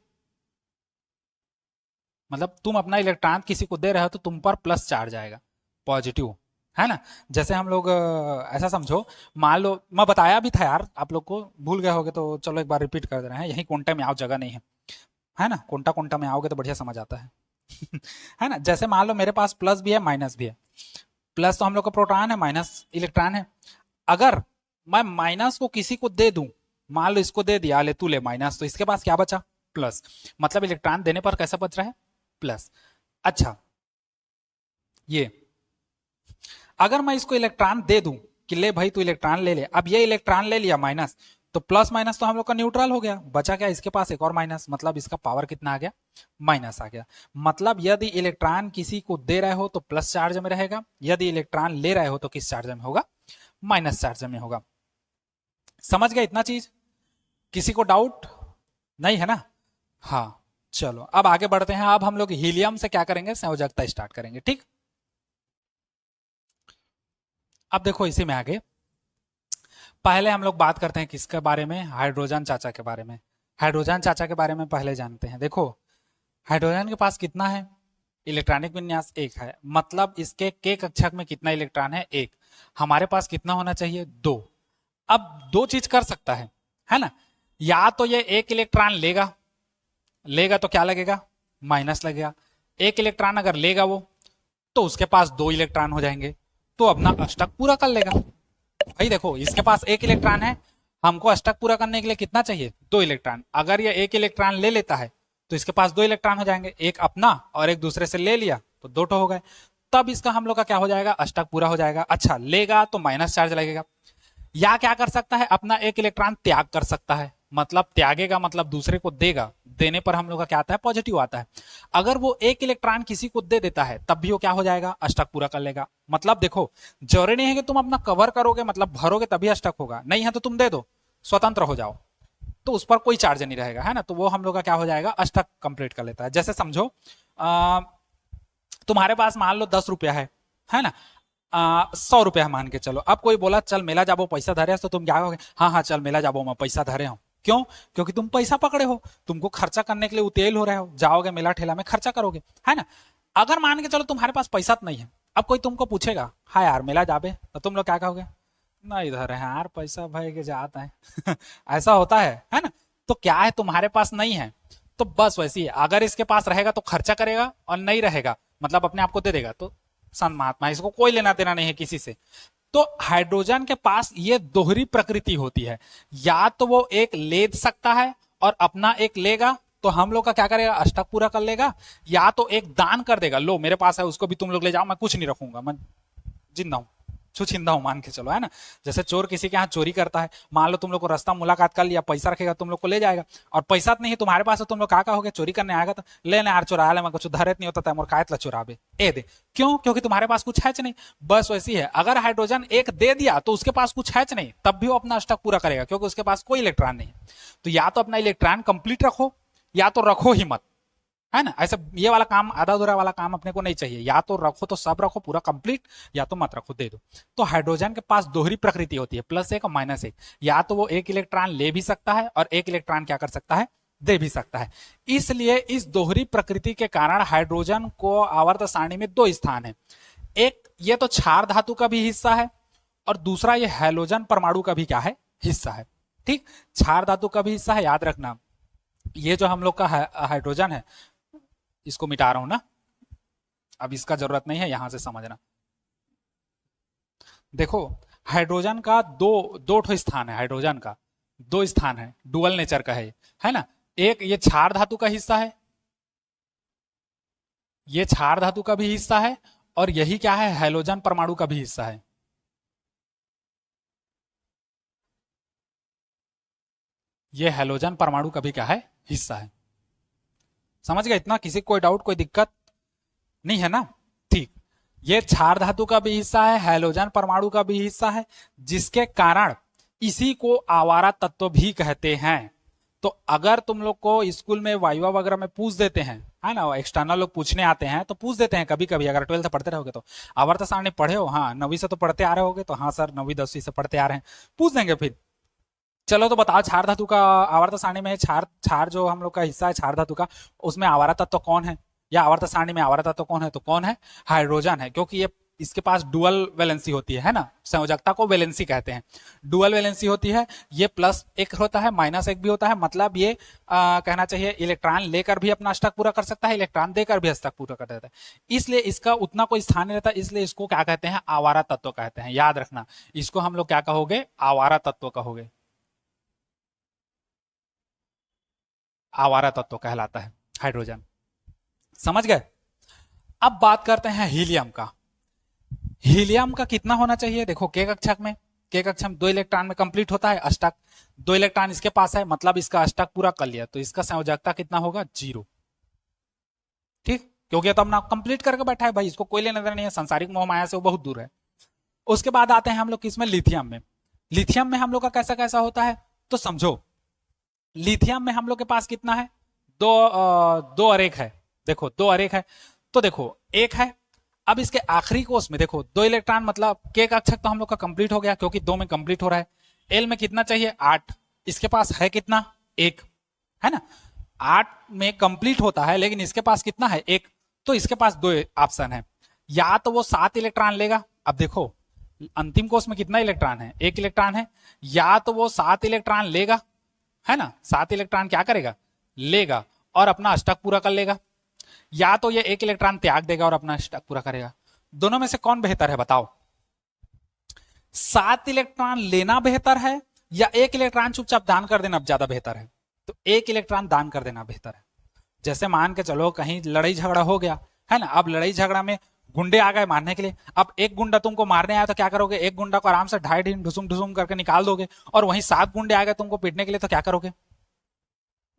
मतलब तुम अपना इलेक्ट्रॉन किसी को दे रहे हो, तो तुम पर प्लस चार्ज आएगा, पॉजिटिव, है ना। जैसे हम लोग ऐसा समझो, मान लो मैं बताया भी था यार, आप लोग को भूल गए होगे तो चलो एक बार रिपीट कर दे रहे हैं, यही कोंटे में आओ, जगह नहीं है ना, कोंटा कोंटा में आओगे तो बढ़िया समझ आता है। है ना। जैसे मान लो मेरे पास प्लस भी है माइनस भी है। प्लस तो हम लोग का प्रोटॉन है, माइनस इलेक्ट्रॉन है। अगर मैं माइनस को किसी को दे दूं, मान लो इसको दे दिया, ले तू ले माइनस, तो इसके पास क्या बचा? प्लस। मतलब इलेक्ट्रॉन देने पर कैसा बच रहा है? प्लस। अच्छा, ये अगर मैं इसको इलेक्ट्रॉन दे दूं कि ले भाई तू इलेक्ट्रॉन ले ले, अब ये इलेक्ट्रॉन ले लिया माइनस, तो प्लस माइनस तो हम लोग का न्यूट्रल हो गया, बचा क्या इसके पास? एक और माइनस, मतलब इसका पावर कितना आ गया? माइनस आ गया। मतलब यदि इलेक्ट्रॉन किसी को दे रहे हो तो प्लस चार्ज में रहेगा, यदि इलेक्ट्रॉन ले रहे हो तो किस चार्ज में होगा? माइनस चार्ज में होगा। समझ गए इतना चीज? किसी को डाउट नहीं है ना? हाँ, चलो अब आगे बढ़ते हैं। अब हम लोग हीलियम से क्या करेंगे? संयोजकता स्टार्ट करेंगे, ठीक। अब देखो इसी में आगे, पहले हम लोग बात करते हैं किसके बारे में? हाइड्रोजन चाचा के बारे में। हाइड्रोजन चाचा के बारे में पहले जानते हैं। देखो हाइड्रोजन के पास कितना है? इलेक्ट्रॉनिक विन्यास एक है, मतलब इसके के कक्षक में कितना इलेक्ट्रॉन है? एक। हमारे पास कितना होना चाहिए? दो। अब दो चीज कर सकता है ना। या तो ये एक इलेक्ट्रॉन लेगा, लेगा तो क्या लगेगा? माइनस लगेगा। एक इलेक्ट्रॉन अगर लेगा वो, तो उसके पास दो इलेक्ट्रॉन हो जाएंगे, तो अपना अष्टक पूरा कर लेगा। भाई देखो इसके पास एक इलेक्ट्रॉन है, हमको अष्टक पूरा करने के लिए कितना चाहिए? दो इलेक्ट्रॉन। अगर ये एक इलेक्ट्रॉन ले लेता है तो इसके पास दो इलेक्ट्रॉन हो जाएंगे, एक अपना और एक दूसरे से ले लिया तो दो तो हो गए। तब इसका हम लोग का क्या हो जाएगा? अष्टक पूरा हो जाएगा। अच्छा, लेगा तो माइनस चार्ज लगेगा। या क्या कर सकता है? अपना एक इलेक्ट्रॉन त्याग कर सकता है, मतलब त्यागेगा मतलब दूसरे को देगा, देने पर हम लोग का क्या आता है? पॉजिटिव आता है। अगर वो एक इलेक्ट्रॉन किसी को दे देता है तब भी वो क्या हो जाएगा? अष्टक पूरा कर लेगा। मतलब देखो जरूरी नहीं है कि तुम अपना कवर करोगे मतलब भरोगे तभी अष्टक होगा, नहीं है तो तुम दे दो, स्वतंत्र हो जाओ, तो उस पर कोई चार्ज नहीं रहेगा, है ना। तो वो हम लोग का क्या हो जाएगा? अष्टक कंप्लीट कर लेता है। जैसे समझो तुम्हारे पास मान लो 10 रुपया है ना। 100 रुपया मान के चलो। अब कोई बोला चल मेला जाबो पैसा धरे, तो तुम क्या कहोगे? हाँ हाँ चल मेला जाबो मैं पैसा धरे हूं। क्यों? क्योंकि तुम पैसा पकड़े हो, तुमको खर्चा करने के लिए उतेल हो रहे हो, जाओगे मेला ठेला में खर्चा करोगे, है ना। अगर मान के चलो तुम्हारे पास पैसा तो नहीं है, अब कोई तुमको पूछेगा हाँ यार मेला जाबे, तो तुम लोग क्या कहोगे? ना इधर है यार पैसा भाई के जाता है। ऐसा होता है ना। तो क्या है, तुम्हारे पास नहीं है तो बस वैसी है, अगर इसके पास रहेगा तो खर्चा करेगा और नहीं रहेगा मतलब अपने आप को दे देगा, तो संत महात्मा, इसको कोई लेना देना नहीं है किसी से। तो हाइड्रोजन के पास ये दोहरी प्रकृति होती है, या तो वो एक ले सकता है और अपना एक लेगा, तो हम लोग का क्या करेगा? अष्टक पूरा कर लेगा। या तो एक दान कर देगा, लो मेरे पास है उसको भी तुम लोग ले जाओ, मैं कुछ नहीं रखूंगा, मैं जिंदा हूं, छुछिंदा हूं मान के चलो, है ना। जैसे चोर किसी के यहाँ चोरी करता है, मान लो तुम लोग को रास्ता मुलाकात कर लिया, पैसा रखेगा तुम लोग को ले जाएगा, और पैसा नहीं है तुम्हारे पास, तो तुम लोग क्या कहोगे? चोरी करने आएगा तो लेने यार चुरा ले, मैं कुछ धरत नहीं होता था मोर कायतला चुराबे ए दे। क्यों? क्योंकि तुम्हारे पास कुछ है नहीं। बस वैसी है, अगर हाइड्रोजन एक दे दिया तो उसके पास कुछ है नहीं, तब भी वो अपना अष्टक पूरा करेगा क्योंकि उसके पास कोई इलेक्ट्रॉन नहीं है। तो या तो अपना इलेक्ट्रॉन कंप्लीट रखो या तो रखो ही मत, है ना। ऐसा ये वाला काम, आधा अधूरा वाला काम अपने को नहीं चाहिए, या तो रखो तो सब रखो पूरा कंप्लीट, या तो मत रखो, दे दो। तो हाइड्रोजन के पास दोहरी प्रकृति होती है, प्लस एक और माइनस एक। या तो वो एक इलेक्ट्रॉन ले भी सकता है और एक इलेक्ट्रॉन क्या कर सकता है? दे भी सकता है। इसलिए इस दोहरी प्रकृति के कारण हाइड्रोजन को आवर्त सारणी में दो स्थान है। एक ये तो क्षार धातु का भी हिस्सा है, और दूसरा ये हैलोजन परमाणु का भी क्या है? हिस्सा है। ठीक, क्षार धातु का भी हिस्सा है, याद रखना। ये जो हम लोग का हाइड्रोजन है, इसको मिटा रहा हूं ना, अब इसका जरूरत नहीं है, यहां से समझना। देखो हाइड्रोजन का दो दो ठो स्थान है, हाइड्रोजन का दो स्थान है, डुअल नेचर का है ना। एक ये क्षार धातु का हिस्सा है, ये क्षार धातु का भी हिस्सा है, और यही क्या है? हैलोजन परमाणु का भी हिस्सा है। ये हैलोजन परमाणु का भी क्या है? हिस्सा है। समझ गए इतना? किसी को कोई डाउट, कोई दिक्कत नहीं है ना? ठीक, ये क्षार धातु का भी हिस्सा है, हैलोजन परमाणु का भी हिस्सा है, जिसके कारण इसी को आवारा तत्व भी कहते हैं। तो अगर तुम लोग को स्कूल में वाइवा वगैरह में पूछ देते हैं, है ना, एक्सटर्नल लोग पूछने आते हैं तो पूछ देते हैं कभी कभी, अगर 12th पढ़ते रहोगे तो। आवर्त सारणी पढ़े हो? हाँ 9वीं से तो पढ़ते आ रहे होगे, तो हाँ सर 9वीं 10वीं से पढ़ते आ रहे हैं, पूछ देंगे फिर। चलो तो बताओ, क्षार धातु का आवर्त सारणी में क्षार क्षार जो हम लोग का हिस्सा है क्षार धातु का, उसमें आवारा तत्व कौन है? या आवर्त सारणी में आवारा तत्व कौन है? तो कौन है? हाइड्रोजन है, क्योंकि ये इसके पास डुअल वैलेंसी होती है ना, संयोजकता को वैलेंसी कहते हैं, डुअल वैलेंसी होती है। ये प्लस एक होता है, माइनस एक भी होता है, मतलब ये कहना चाहिए इलेक्ट्रॉन लेकर भी अपना अष्टक पूरा कर सकता है, इलेक्ट्रॉन देकर भी अष्टक पूरा कर देता है। इसलिए इसका उतना कोई स्थान नहीं रहता, इसलिए इसको क्या कहते हैं, आवारा तत्व कहते हैं। याद रखना, इसको हम लोग क्या कहोगे, आवारा तत्व कहोगे, आवारा तत्व कहलाता है हाइड्रोजन। समझ गए। अब बात करते हैं हीलियम का। हीलियम का कितना होना चाहिए, देखो के कक्षक में, के कक्षक में 2 इलेक्ट्रॉन में कंप्लीट होता है अष्टक, 2 इलेक्ट्रॉन इसके पास है, मतलब इसका अष्टक पूरा कर लिया, तो इसका संयोजकता कितना होगा, 0। ठीक, क्योंकि तो अपना कंप्लीट करके बैठा है भाई, इसको कोई लेना देना नहीं है, संसारिक मोह माया से वो बहुत दूर है। उसके बाद आते हैं हम लोग किसमें, लिथियम में। लिथियम में हम लोग का कैसा कैसा होता है, तो समझो लिथियम में हम लोग के पास कितना है, दो और एक है। देखो 2 और 1 है, तो देखो 1 है। अब इसके आखिरी कोष में देखो 2 इलेक्ट्रॉन, मतलब के कक्षक तो हम लोग का कंप्लीट हो गया क्योंकि 2 में कंप्लीट हो रहा है। एल में कितना चाहिए, 8, इसके पास है कितना, 1 है ना, 8 में कंप्लीट होता है, लेकिन इसके पास कितना है, 1। तो इसके पास 2 ऑप्शन है, या तो वो 7 इलेक्ट्रॉन लेगा। अब देखो अंतिम कोष में कितना इलेक्ट्रॉन है, 1 इलेक्ट्रॉन है, या तो वो 7 इलेक्ट्रॉन लेगा, है ना, 7 इलेक्ट्रॉन क्या करेगा, लेगा और अपना अष्टक पूरा कर लेगा, या तो ये 1 इलेक्ट्रॉन त्याग देगा और अपना अष्टक पूरा करेगा। दोनों में से कौन बेहतर है बताओ, 7 इलेक्ट्रॉन लेना बेहतर है या 1 इलेक्ट्रॉन चुपचाप दान कर देना ज्यादा बेहतर है, तो 1 इलेक्ट्रॉन दान कर देना बेहतर है। जैसे मान के चलो कहीं लड़ाई झगड़ा हो गया है ना, अब लड़ाई झगड़ा में गुंडे आ गए मारने के लिए, अब एक गुंडा तुमको मारने आया तो क्या करोगे, एक गुंडा को आराम से ढाई ढीन ढुसुम ढुसुम करके निकाल दोगे, और वहीं 7 गुंडे आ गए तुमको पीटने के लिए, तो क्या करोगे,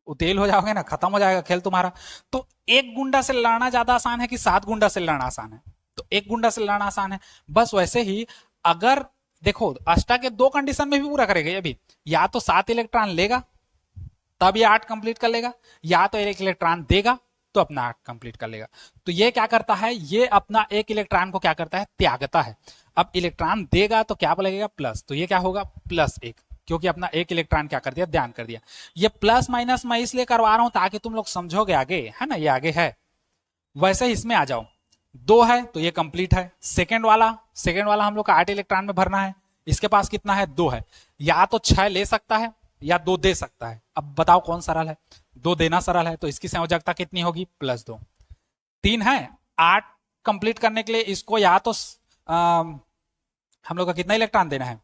उतेल हो जाओगे ना, खत्म हो जाएगा खेल तुम्हारा। तो एक गुंडा से लड़ना ज्यादा आसान है कि 7 गुंडा से लड़ना आसान है, तो एक गुंडा से लड़ना आसान है। बस वैसे ही अगर देखो अष्टक के 2 कंडीशन में भी पूरा करेगा ये भी, या तो 7 इलेक्ट्रॉन लेगा तब ये 8 कंप्लीट कर लेगा, या तो 1 इलेक्ट्रॉन देगा तो अपना 8 कंप्लीट कर लेगा। तो ये क्या करता है, ये अपना 1 इलेक्ट्रॉन को क्या करता है, त्यागता है। अब इलेक्ट्रॉन देगा तो क्या लगेगा, प्लस, तो ये क्या होगा, +1, क्योंकि अपना 1 इलेक्ट्रॉन क्या कर दिया, ध्यान कर दिया। ये प्लस माइनस मैं इसलिए करवा रहा हूं ताकि तुम लोग समझोगे आगे, है ना, ये आगे है। वैसे ही इसमें आ जाओ, 2 है तो ये कंप्लीट है। सेकेंड वाला हम लोग का 8 इलेक्ट्रॉन में भरना है, इसके पास कितना है, 2 है, या तो 6 ले सकता है या 2 दे सकता है। अब बताओ कौन सरल है, 2 देना सरल है, तो इसकी संयोजकता कितनी होगी, +2। 3 है, 8 कंप्लीट करने के लिए इसको या तो हम लोग का कितना इलेक्ट्रॉन देना है,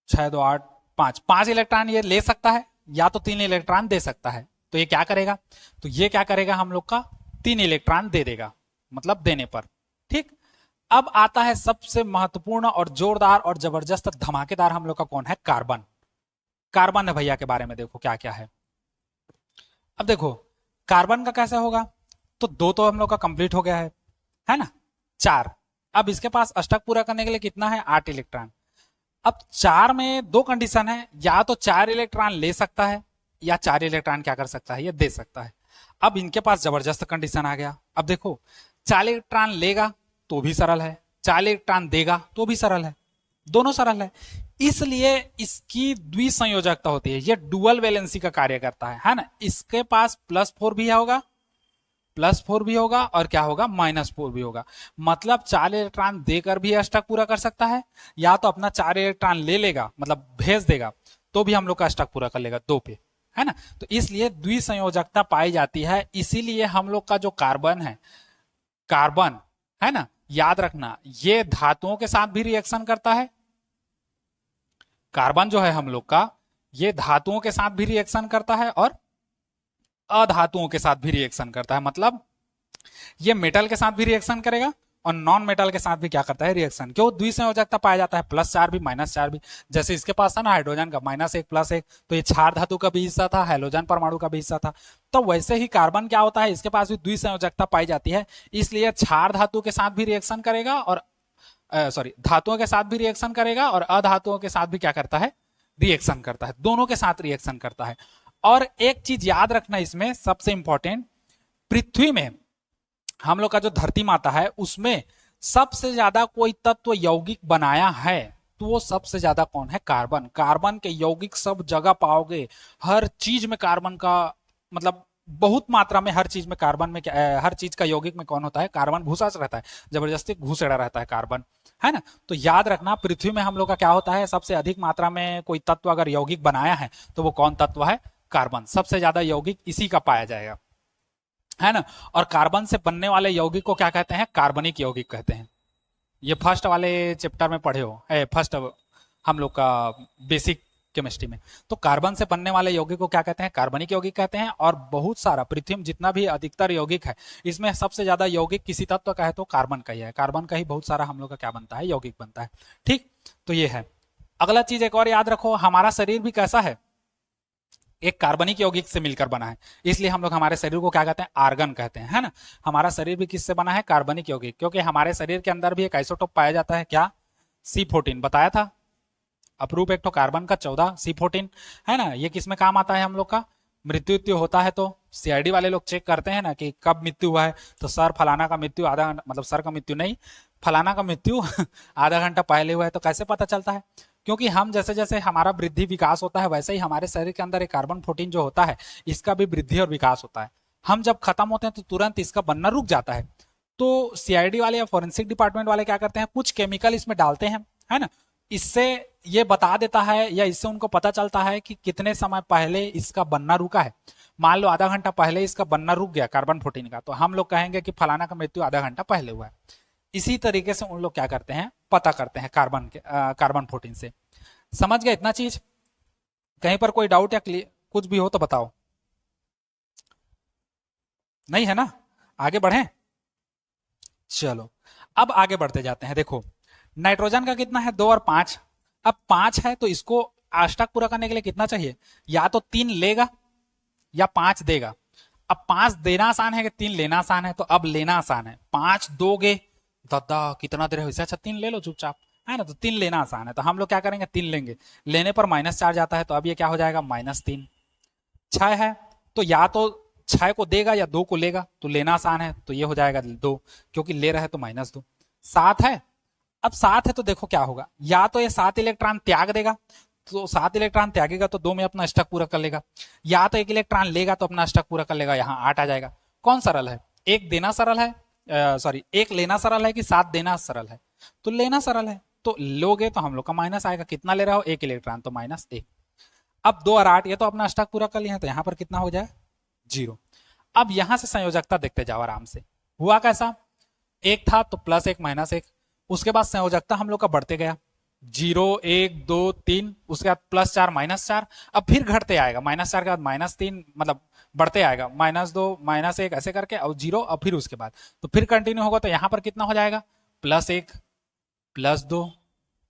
6 2 8 5 इलेक्ट्रॉन ये ले सकता है, या तो 3 इलेक्ट्रॉन दे सकता है। तो ये क्या करेगा, तो ये क्या करेगा, हम लोग का 3 इलेक्ट्रॉन दे देगा, मतलब देने पर। ठीक, अब आता है सबसे महत्वपूर्ण और जोरदार और जबरदस्त धमाकेदार हम लोग का कौन है, कार्बन। कार्बन है भैया के बारे में देखो क्या क्या है। अब देखो कार्बन का कैसे होगा, तो 2 तो हम लोग का कंप्लीट हो गया है ना, 4। अब इसके पास अष्टक पूरा करने के लिए कितना है, 8 इलेक्ट्रॉन। अब 4 में 2 कंडीशन है, या तो 4 इलेक्ट्रॉन ले सकता है या 4 इलेक्ट्रॉन क्या कर सकता है, ये दे सकता है। अब इनके पास जबरदस्त कंडीशन आ गया। अब देखो 4 इलेक्ट्रॉन लेगा तो भी सरल है, 4 इलेक्ट्रॉन देगा तो भी सरल है, दोनों सरल है। इसलिए इसकी द्विसंयोजकता होती है, ये डुअल वैलेंसी का कार्य करता है ना। इसके पास +4 भी होगा, +4 भी होगा और क्या होगा, -4 भी होगा। मतलब 4 इलेक्ट्रॉन देकर भी अष्टक पूरा कर सकता है, या तो अपना 4 इलेक्ट्रॉन ले लेगा, मतलब भेज देगा, तो भी हम लोग का अष्टक पूरा कर लेगा 2 पे, है ना। तो इसलिए द्विसंयोजकता पाई जाती है। इसीलिए हम लोग का जो कार्बन है, कार्बन है ना, याद रखना ये धातुओं के साथ भी रिएक्शन करता है। कार्बन जो है हम लोग का, ये धातुओं के साथ भी रिएक्शन करता है और अधातुओं के साथ भी रिएक्शन करता है। मतलब ये मेटल के साथ भी रिएक्शन करेगा और नॉन मेटल के साथ भी क्या करता है, रिएक्शन। क्यों, द्विसंयोजकता पाया जाता है, +4 भी -4 भी। जैसे इसके पास था ना हाइड्रोजन का -1 +1, तो ये क्षार धातु का भी हिस्सा था, हाइड्रोजन परमाणु का भी हिस्सा था। तो वैसे ही कार्बन क्या होता है, इसके पास भी द्विसंयोजकता पाई जाती है, इसलिए क्षार धातु के साथ भी रिएक्शन करेगा और धातुओं के साथ भी रिएक्शन करेगा और अधातुओं के साथ भी क्या करता है, रिएक्शन करता है, दोनों के साथ रिएक्शन करता है। और एक चीज याद रखना इसमें सबसे इंपॉर्टेंट, पृथ्वी में हम लोग का जो धरती माता है उसमें सबसे ज्यादा कोई तत्व यौगिक बनाया है तो वो सबसे ज्यादा कौन है, कार्बन। कार्बन के यौगिक सब जगह पाओगे, हर चीज में कार्बन का मतलब बहुत मात्रा में हर चीज में कार्बन में हर चीज का यौगिक में कौन होता है, कार्बन घुसा रहता है, जबरदस्ती घुसेड़ा रहता है कार्बन, है ना। तो याद रखना पृथ्वी में हम लोग का क्या होता है, सबसे अधिक मात्रा में कोई तत्व अगर यौगिक बनाया है तो वो कौन तत्व है, कार्बन। सबसे ज्यादा यौगिक इसी का पाया जाएगा, है ना। और कार्बन से बनने वाले यौगिक को क्या कहते हैं, कार्बनिक यौगिक कहते हैं। ये फर्स्ट वाले चैप्टर में पढ़े हो, फर्स्ट हम लोग का बेसिक केमिस्ट्री में। तो कार्बन से बनने वाले यौगिक को क्या कहते हैं, कार्बनिक यौगिक कहते हैं। और बहुत सारा पृथ्वी में जितना भी अधिकतर यौगिक है, इसमें सबसे ज्यादा यौगिक किसी तत्व का है तो कार्बन का ही है। कार्बन का ही बहुत सारा हम लोग का क्या बनता है, यौगिक बनता है। ठीक, तो ये है। अगला चीज एक और याद रखो, हमारा शरीर भी कैसा है, एक कार्बनिक यौगिक से मिलकर बना है, इसलिए हम लोग हमारे शरीर को क्या कहते हैं, आर्गन कहते हैं, है ना। हमारा शरीर भी किससे बना है, कार्बनिक यौगिक। क्योंकि हमारे शरीर के अंदर भी एक आइसोटोप पाया जाता है, क्या, C14 बताया था। अपरूप एक तो कार्बन का 14 C14, है ना। ये किस में काम आता है हम लोग का, मृत्यु होता है तो सीआईडी वाले लोग चेक करते हैं ना कि कब मृत्यु हुआ है, तो सर फलाना का मृत्यु आधा घंटा, मतलब सर का मृत्यु नहीं, फलाना का मृत्यु आधा घंटा पहले हुआ है। तो कैसे पता चलता है, क्योंकि हम जैसे जैसे हमारा वृद्धि विकास होता है, वैसे ही हमारे शरीर के अंदर एक कार्बन 14 जो होता है, इसका भी वृद्धि और विकास होता है। हम जब खत्म होते हैं तो तुरंत इसका बनना रुक जाता है। तो सीआईडी वाले या फॉरेंसिक डिपार्टमेंट वाले क्या करते हैं, कुछ केमिकल इसमें डालते हैं, है ना। इससे ये बता देता है या इससे उनको पता चलता है कि कितने समय पहले इसका बनना रुका है। मान लो आधा घंटा पहले इसका बनना रुक गया कार्बन 14 का, तो हम लोग कहेंगे कि फलाना का मृत्यु आधा घंटा पहले हुआ है। इसी तरीके से उन लोग क्या करते हैं, पता करते हैं कार्बन 14 से। समझ गए इतना चीज, कहीं पर कोई डाउट या कुछ भी हो तो बताओ। नहीं है ना, आगे बढ़े। चलो अब आगे बढ़ते जाते हैं। देखो नाइट्रोजन का कितना है, 2 और 5। अब 5 है तो इसको अष्टक पूरा करने के लिए कितना चाहिए, या तो 3 लेगा या 5 देगा। अब 5 देना आसान है कि 3 लेना आसान है, तो अब लेना आसान है। 5 दोगे दादा कितना दे रहे हो, इससे अच्छा 3 ले लो चुपचाप, है ना। तो 3 लेना आसान है तो हम लोग क्या करेंगे, 3 लेंगे। लेने पर -4 जाता है, तो अब ये क्या हो जाएगा, -3। 6 है तो या तो 6 को देगा या 2 को लेगा, तो लेना आसान है तो ये हो जाएगा 2, क्योंकि ले रहा है तो -2। 7 है, अब 7 है तो देखो क्या होगा, या तो ये 7 इलेक्ट्रॉन त्याग देगा, तो 7 इलेक्ट्रॉन त्यागेगा तो 2 में अपना अष्टक पूरा कर लेगा, या तो 1 इलेक्ट्रॉन लेगा तो अपना अष्टक पूरा कर लेगा, यहाँ 8 आ जाएगा। कौन सरल है, एक देना सरल है, सॉरी एक लेना सरल है कि 7 देना सरल है, तो लेना सरल है। तो लोगे तो हम लोग का माइनस आएगा, कितना ले रहा हो, 1 इलेक्ट्रॉन, तो -1। अब 2 और 8 ये तो अपना अष्टक पूरा कर लिया, तो यहाँ पर कितना हो जाए, 0। अब यहां से संयोजकता देखते जाओ आराम से। हुआ कैसा, एक था तो +1 -1, उसके बाद संयोजकता हम लोग का बढ़ते गया, 0 1 2 3, उसके बाद +4 -4, अब फिर घटते आएगा, -4 के बाद -3, मतलब बढ़ते आएगा, -2 -1 ऐसे करके, और 0, और फिर उसके बाद तो फिर कंटिन्यू होगा। तो यहां पर कितना हो जाएगा, +1 +2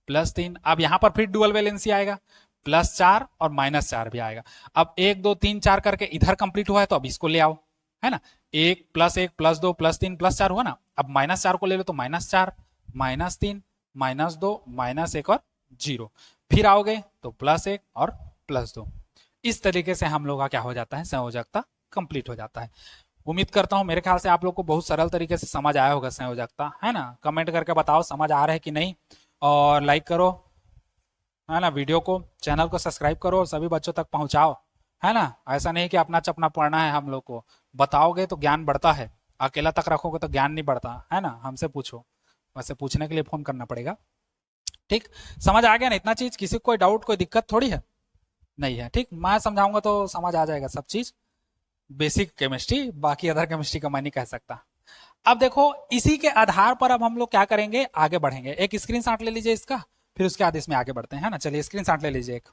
+3। अब यहां पर फिर डुअल वैलेंसी आएगा, +4 और -4 भी आएगा। अब 1 2 3 4 करके इधर कंप्लीट हुआ है, तो अब इसको ले आओ, है ना। 1 +1 +2 +3 +4 हुआ ना। अब -4 को ले लो तो -4 -3 -2 -1 और 0, फिर आओगे तो +1 और +2। इस तरीके से हम लोग का क्या हो जाता है, संयोजकता कंप्लीट हो जाता है। उम्मीद करता हूं मेरे ख्याल से आप लोग को बहुत सरल तरीके से समझ आया होगा संयोजकता, है ना। कमेंट करके बताओ समझ आ रहा है कि नहीं, और लाइक करो, है ना, वीडियो को, चैनल को सब्सक्राइब करो और सभी बच्चों तक पहुंचाओ, है ना। ऐसा नहीं कि अपना चपना पढ़ना है, हम लोग को बताओगे तो ज्ञान बढ़ता है, अकेला तक रखोगे तो ज्ञान नहीं बढ़ता, है ना। हमसे पूछो, वैसे पूछने के लिए फोन करना पड़ेगा। ठीक, समझ आ गया ना इतना चीज, किसी को कोई डाउट कोई दिक्कत थोड़ी है, नहीं है। ठीक, मैं समझाऊंगा तो समझ आ जाएगा सब चीज, बेसिक केमिस्ट्री, बाकी अदर केमिस्ट्री का मैं नहीं कह सकता। अब देखो इसी के आधार पर अब हम लोग क्या करेंगे, आगे बढ़ेंगे। एक स्क्रीनशॉट ले लीजिए इसका, फिर उसके बाद इसमें आगे बढ़ते हैं, है ना। चलिए स्क्रीनशॉट ले लीजिए एक,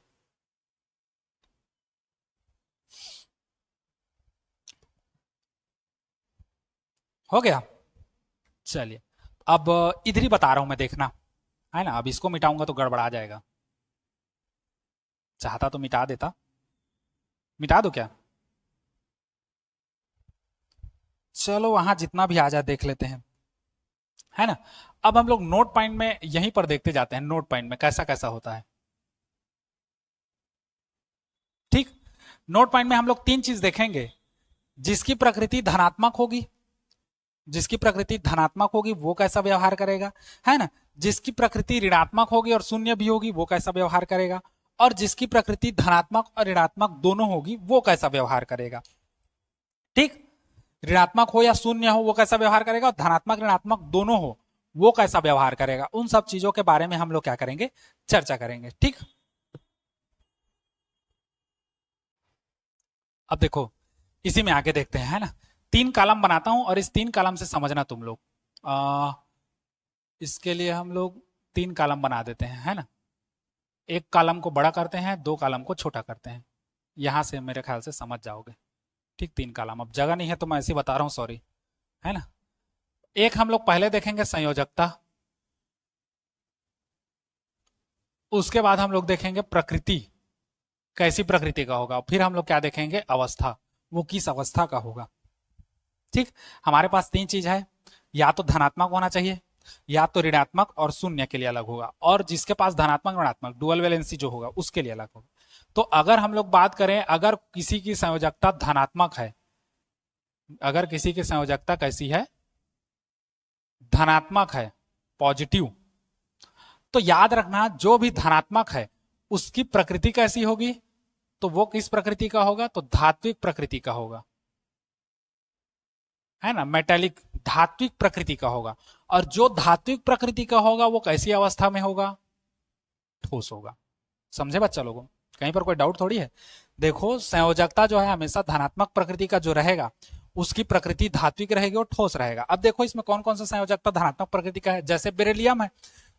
हो गया। चलिए अब इधर ही बता रहा हूं मैं, देखना, है ना। अब इसको मिटाऊंगा तो गड़बड़ा जाएगा, चाहता तो मिटा देता, मिटा दो क्या, चलो वहां जितना भी आ जाए देख लेते हैं, है ना। अब हम लोग नोट पॉइंट में यहीं पर देखते जाते हैं, नोट पॉइंट में कैसा कैसा होता है। ठीक, नोट पॉइंट में हम लोग 3 चीज देखेंगे, जिसकी प्रकृति धनात्मक होगी, जिसकी प्रकृति धनात्मक होगी वो कैसा व्यवहार करेगा, है ना। जिसकी प्रकृति ऋणात्मक होगी और शून्य भी होगी वो कैसा व्यवहार करेगा, और जिसकी प्रकृति धनात्मक और ऋणात्मक दोनों होगी वो कैसा व्यवहार करेगा। ठीक। ऋणात्मक हो या शून्य हो वो कैसा व्यवहार करेगा, और धनात्मक ऋणात्मक दोनों हो वो कैसा व्यवहार करेगा, उन सब चीजों के बारे में हम लोग क्या करेंगे, चर्चा करेंगे। ठीक। अब देखो इसी में आगे देखते हैं, है ना। तीन कॉलम बनाता हूं और इस तीन कॉलम से समझना तुम लोग। इसके लिए हम लोग तीन कॉलम बना देते हैं, है ना। एक कॉलम को बड़ा करते हैं, दो कॉलम को छोटा करते हैं। यहां से मेरे ख्याल से समझ जाओगे। ठीक, तीन कॉलम। अब जगह नहीं है तो मैं ऐसे ही बता रहा हूँ, सॉरी, है ना। एक हम लोग पहले देखेंगे संयोजकता, उसके बाद हम लोग देखेंगे प्रकृति, कैसी प्रकृति का होगा, फिर हम लोग क्या देखेंगे, अवस्था, वो किस अवस्था का होगा। ठीक। हमारे पास तीन चीज है, या तो धनात्मक होना चाहिए, या तो ऋणात्मक और शून्य के लिए अलग होगा, और जिसके पास धनात्मक ऋणात्मक डुअल वैलेंसी जो होगा उसके लिए अलग होगा। तो अगर हम लोग बात करें, अगर किसी की संयोजकता धनात्मक है, अगर किसी की संयोजकता कैसी है, धनात्मक है, पॉजिटिव, तो याद रखना जो भी धनात्मक है उसकी प्रकृति कैसी होगी, तो वो किस प्रकृति का होगा, तो धात्विक प्रकृति का होगा, है ना, मेटेलिक, धात्विक प्रकृति का होगा। और जो धात्विक प्रकृति का होगा वो कैसी अवस्था में होगा, ठोस होगा। समझे बच्चा लोगों, कहीं पर कोई डाउट थोड़ी है। देखो संयोजकता जो है हमेशा धनात्मक प्रकृति का जो रहेगा उसकी प्रकृति धात्विक रहेगी और ठोस रहेगा। अब देखो इसमें कौन कौन सा संयोजकता धनात्मक प्रकृति का है, जैसे बेरिलियम है,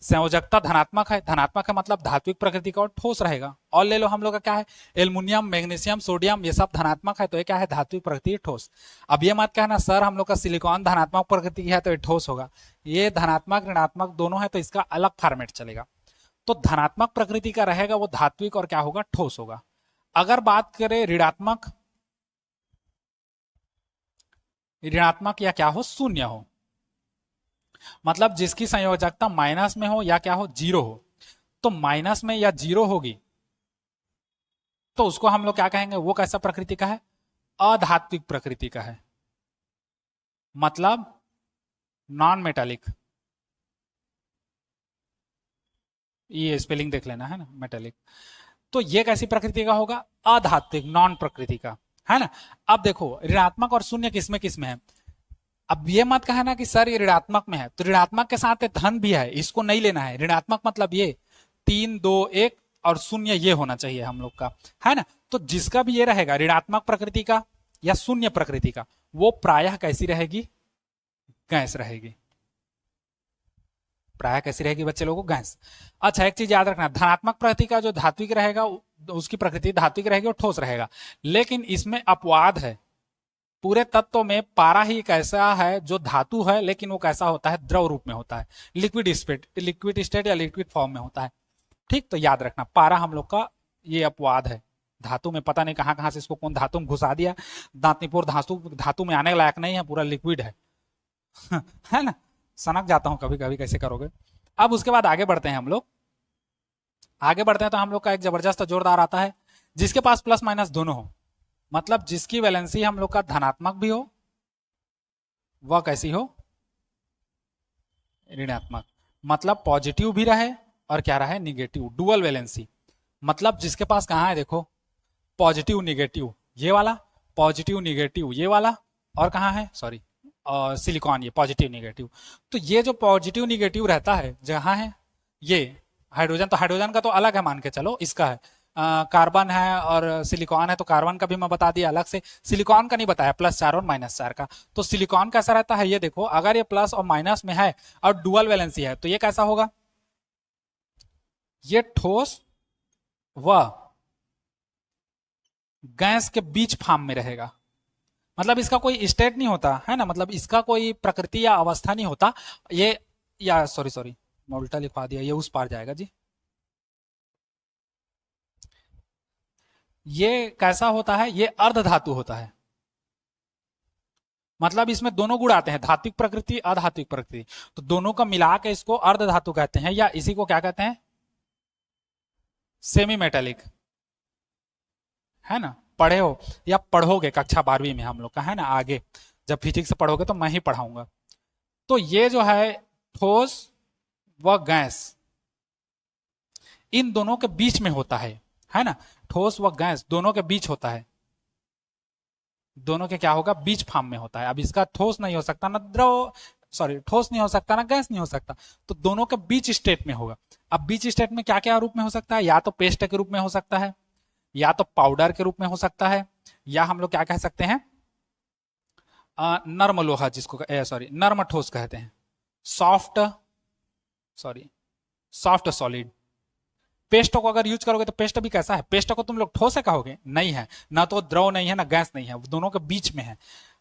संयोजकता धनात्मक है, धनात्मक है मतलब धात्विक प्रकृति का और ठोस रहेगा। और ले लो हम लोग का क्या है, एल्युमिनियम, मैग्नीशियम, सोडियम, ये सब धनात्मक है तो ये क्या है, धात्विक प्रकृति, ठोस। अब ये मत कहना सर हम लोग का सिलिकॉन धनात्मक प्रकृति की है तो ये ठोस होगा, ये धनात्मक ऋणात्मक दोनों है तो इसका अलग फॉर्मेट चलेगा। तो धनात्मक प्रकृति का रहेगा वो धात्विक और क्या होगा, ठोस होगा। अगर बात करें ऋणात्मक, ऋणात्मक या क्या हो, शून्य हो, मतलब जिसकी संयोजकता माइनस में हो या क्या हो, जीरो हो, तो माइनस में या जीरो होगी तो उसको हम लोग क्या कहेंगे, वो कैसा प्रकृति का है, अधात्विक प्रकृति का है, मतलब नॉन मेटालिक। ये स्पेलिंग देख लेना, है ना, मेटालिक। तो ये कैसी प्रकृति का होगा, अधात्विक, नॉन प्रकृति का, है ना। अब देखो ऋणात्मक और शून्य किसमें किसमें है। अब ये मत कहना कि सर ये ऋणात्मक में है, तो ऋणात्मक के साथ धन भी है, इसको नहीं लेना है। ऋणात्मक मतलब ये 3 2 1 और शून्य ये होना चाहिए हम लोग का, है ना। तो जिसका भी ये रहेगा ऋणात्मक प्रकृति का या शून्य प्रकृति का, वो प्रायः कैसी रहेगी, गैस रहेगी। प्रायः कैसी रहेगी बच्चे लोगों, गैस। अच्छा एक चीज याद रखना, धनात्मक प्रकृति का जो धात्विक रहेगा उसकी प्रकृति धात्विक रहेगी और ठोस रहेगा, लेकिन इसमें अपवाद है। पूरे तत्व में पारा ही एक ऐसा है जो धातु है लेकिन वो कैसा होता है, द्रव रूप में होता है, लिक्विड स्टेट या लिक्विड फॉर्म में होता है। ठीक, तो याद रखना पारा हम लोग का ये अपवाद है। धातु में पता नहीं कहां कहां से इसको कौन धातु में घुसा दिया, दांतीपुर धातु धातु में आने लायक नहीं है, पूरा लिक्विड है है ना। सनक जाता हूं कभी कभी, कैसे करोगे। अब उसके बाद आगे बढ़ते हैं हम लोग, आगे बढ़ते हैं तो हम लोग का एक जबरदस्त जोरदार आता है, जिसके पास प्लस माइनस दोनों हो, मतलब जिसकी वैलेंसी हम लोग का धनात्मक भी हो, वह कैसी हो, ऋणात्मक, मतलब पॉजिटिव भी रहे और क्या रहे, निगेटिव, डुअल वैलेंसी। मतलब जिसके पास कहां है देखो, पॉजिटिव निगेटिव ये वाला, पॉजिटिव निगेटिव ये वाला, और कहां है, सॉरी, सिलिकॉन ये पॉजिटिव निगेटिव। तो ये जो पॉजिटिव निगेटिव रहता है जहां है, ये हाइड्रोजन, तो हाइड्रोजन का तो अलग है मान के चलो, इसका है कार्बन है और सिलिकॉन है, तो कार्बन का भी मैं बता दिया अलग से, सिलिकॉन का नहीं बताया, +4 और -4 का। तो सिलिकॉन कैसा रहता है, ये देखो अगर ये प्लस और माइनस में है और डुअल वैलेंसी है तो ये कैसा होगा, ये ठोस व गैस के बीच फॉर्म में रहेगा, मतलब इसका कोई स्टेट नहीं होता है ना, मतलब इसका कोई प्रकृति या अवस्था नहीं होता ये, या सॉरी सॉरी मैं उल्टा लिखवा दिया, ये उस पार जाएगा जी। ये कैसा होता है, ये अर्ध धातु होता है, मतलब इसमें दोनों गुण आते हैं, धात्विक प्रकृति अधात्विक प्रकृति, तो दोनों का मिला के इसको अर्ध धातु कहते हैं, या इसी को क्या कहते हैं, सेमी मेटेलिक, है ना। पढ़े हो या पढ़ोगे कक्षा 12वीं में हम लोग का, है ना, आगे जब फिजिक्स से पढ़ोगे तो मैं ही पढ़ाऊंगा। तो ये जो है ठोस व गैस, इन दोनों के बीच में होता है ना, ठोस व गैस दोनों के बीच होता है। दोनों के क्या होगा, बीच फॉर्म में होता है। अब इसका ठोस नहीं हो सकता ना द्रव, सॉरी ठोस नहीं हो सकता ना गैस नहीं हो सकता, तो दोनों के बीच स्टेट में होगा। अब बीच स्टेट में क्या क्या रूप में हो सकता है, या तो पेस्ट के रूप में हो सकता है, या तो पाउडर के रूप में हो सकता है, या हम लोग क्या कह सकते हैं, नर्म लोहा जिसको सॉरी नर्म ठोस कहते हैं, soft, sorry soft solid. Paste को अगर यूज करोगे तो पेस्ट भी कैसा है, पेस्ट को तुम लोग ठोस है कहोगे, नहीं है, ना तो द्रव नहीं है ना गैस नहीं है, दोनों के बीच में है।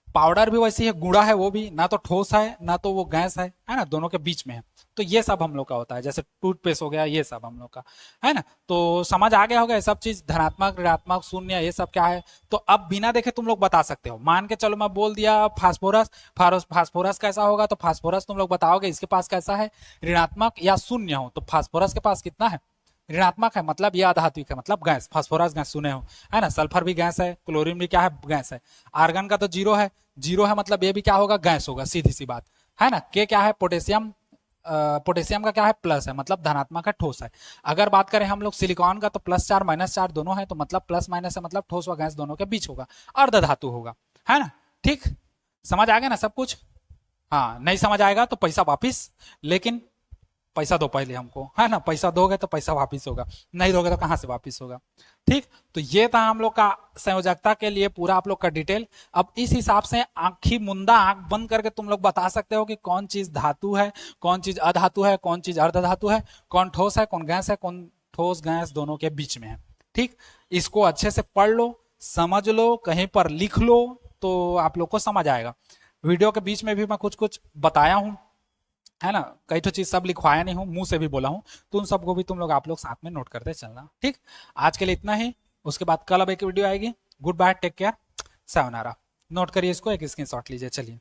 पाउडर भी वैसी है, गुड़ा है, वो भी ना तो ठोस है ना तो वो गैस है ना, दोनों के बीच में है। तो ये सब हम लोग का होता है, जैसे टूथपेस्ट हो गया, ये सब हम लोग का है ना। तो समझ आ गया होगा ये सब चीज, धनात्मक ऋणात्मक शून्य ये सब क्या है। तो अब बिना देखे तुम लोग बता सकते हो, मान के चलो मैं बोल दिया फास्फोरस, फास्फोरस कैसा होगा, तो फास्फोरस तुम लोग बताओगे इसके पास कैसा है, ऋणात्मक या शून्य हो, तो फास्फोरस के पास कितना है, ऋणात्मक है, मतलब ये अधात्विक है, मतलब गैस, फास्फोरस गैस सुने हो, है ना। सल्फर भी गैस है, क्लोरीन भी क्या है, गैस है। आर्गन का तो जीरो है, जीरो है मतलब ये भी क्या होगा, गैस होगा, सीधी सी बात है ना। के क्या है, पोटेशियम, पोटेशियम का क्या है, प्लस है, मतलब धनात्मक है, ठोस है। अगर बात करें हम लोग सिलिकॉन का, तो प्लस चार माइनस चार दोनों है, तो मतलब प्लस माइनस है, मतलब ठोस व गैस दोनों के बीच होगा, अर्ध धातु होगा, है ना। ठीक, समझ आ गया ना सब कुछ। हाँ, नहीं समझ आएगा तो पैसा वापिस, लेकिन पैसा दो पहले हमको, है ना, पैसा दोगे तो पैसा वापिस होगा, नहीं दोगे तो कहां से वापिस होगा। ठीक, तो ये था हम लोग का संयोजकता के लिए पूरा आप लोग का डिटेल। अब इस हिसाब से आंखी मुंदा आंख बंद करके तुम लोग बता सकते हो कि कौन चीज धातु है, कौन चीज अधातु है, कौन चीज अर्ध धातु है, कौन ठोस है, कौन गैस है, कौन ठोस गैस दोनों के बीच में है। ठीक, इसको अच्छे से पढ़ लो, समझ लो, कहीं पर लिख लो, तो आप लोग को समझ आएगा। वीडियो के बीच में भी मैं कुछ कुछ बताया हूं, है ना, कई तो चीज सब लिखवाया नहीं हूं, मुंह से भी बोला हूं, तो उन सबको भी तुम लोग आप लोग साथ में नोट करते चलना। ठीक, आज के लिए इतना ही, उसके बाद कल अब एक वीडियो आएगी। Good bye, take care, sayonara. Note करिए इसको, एक स्क्रीनशॉट लीजिए, चलिए।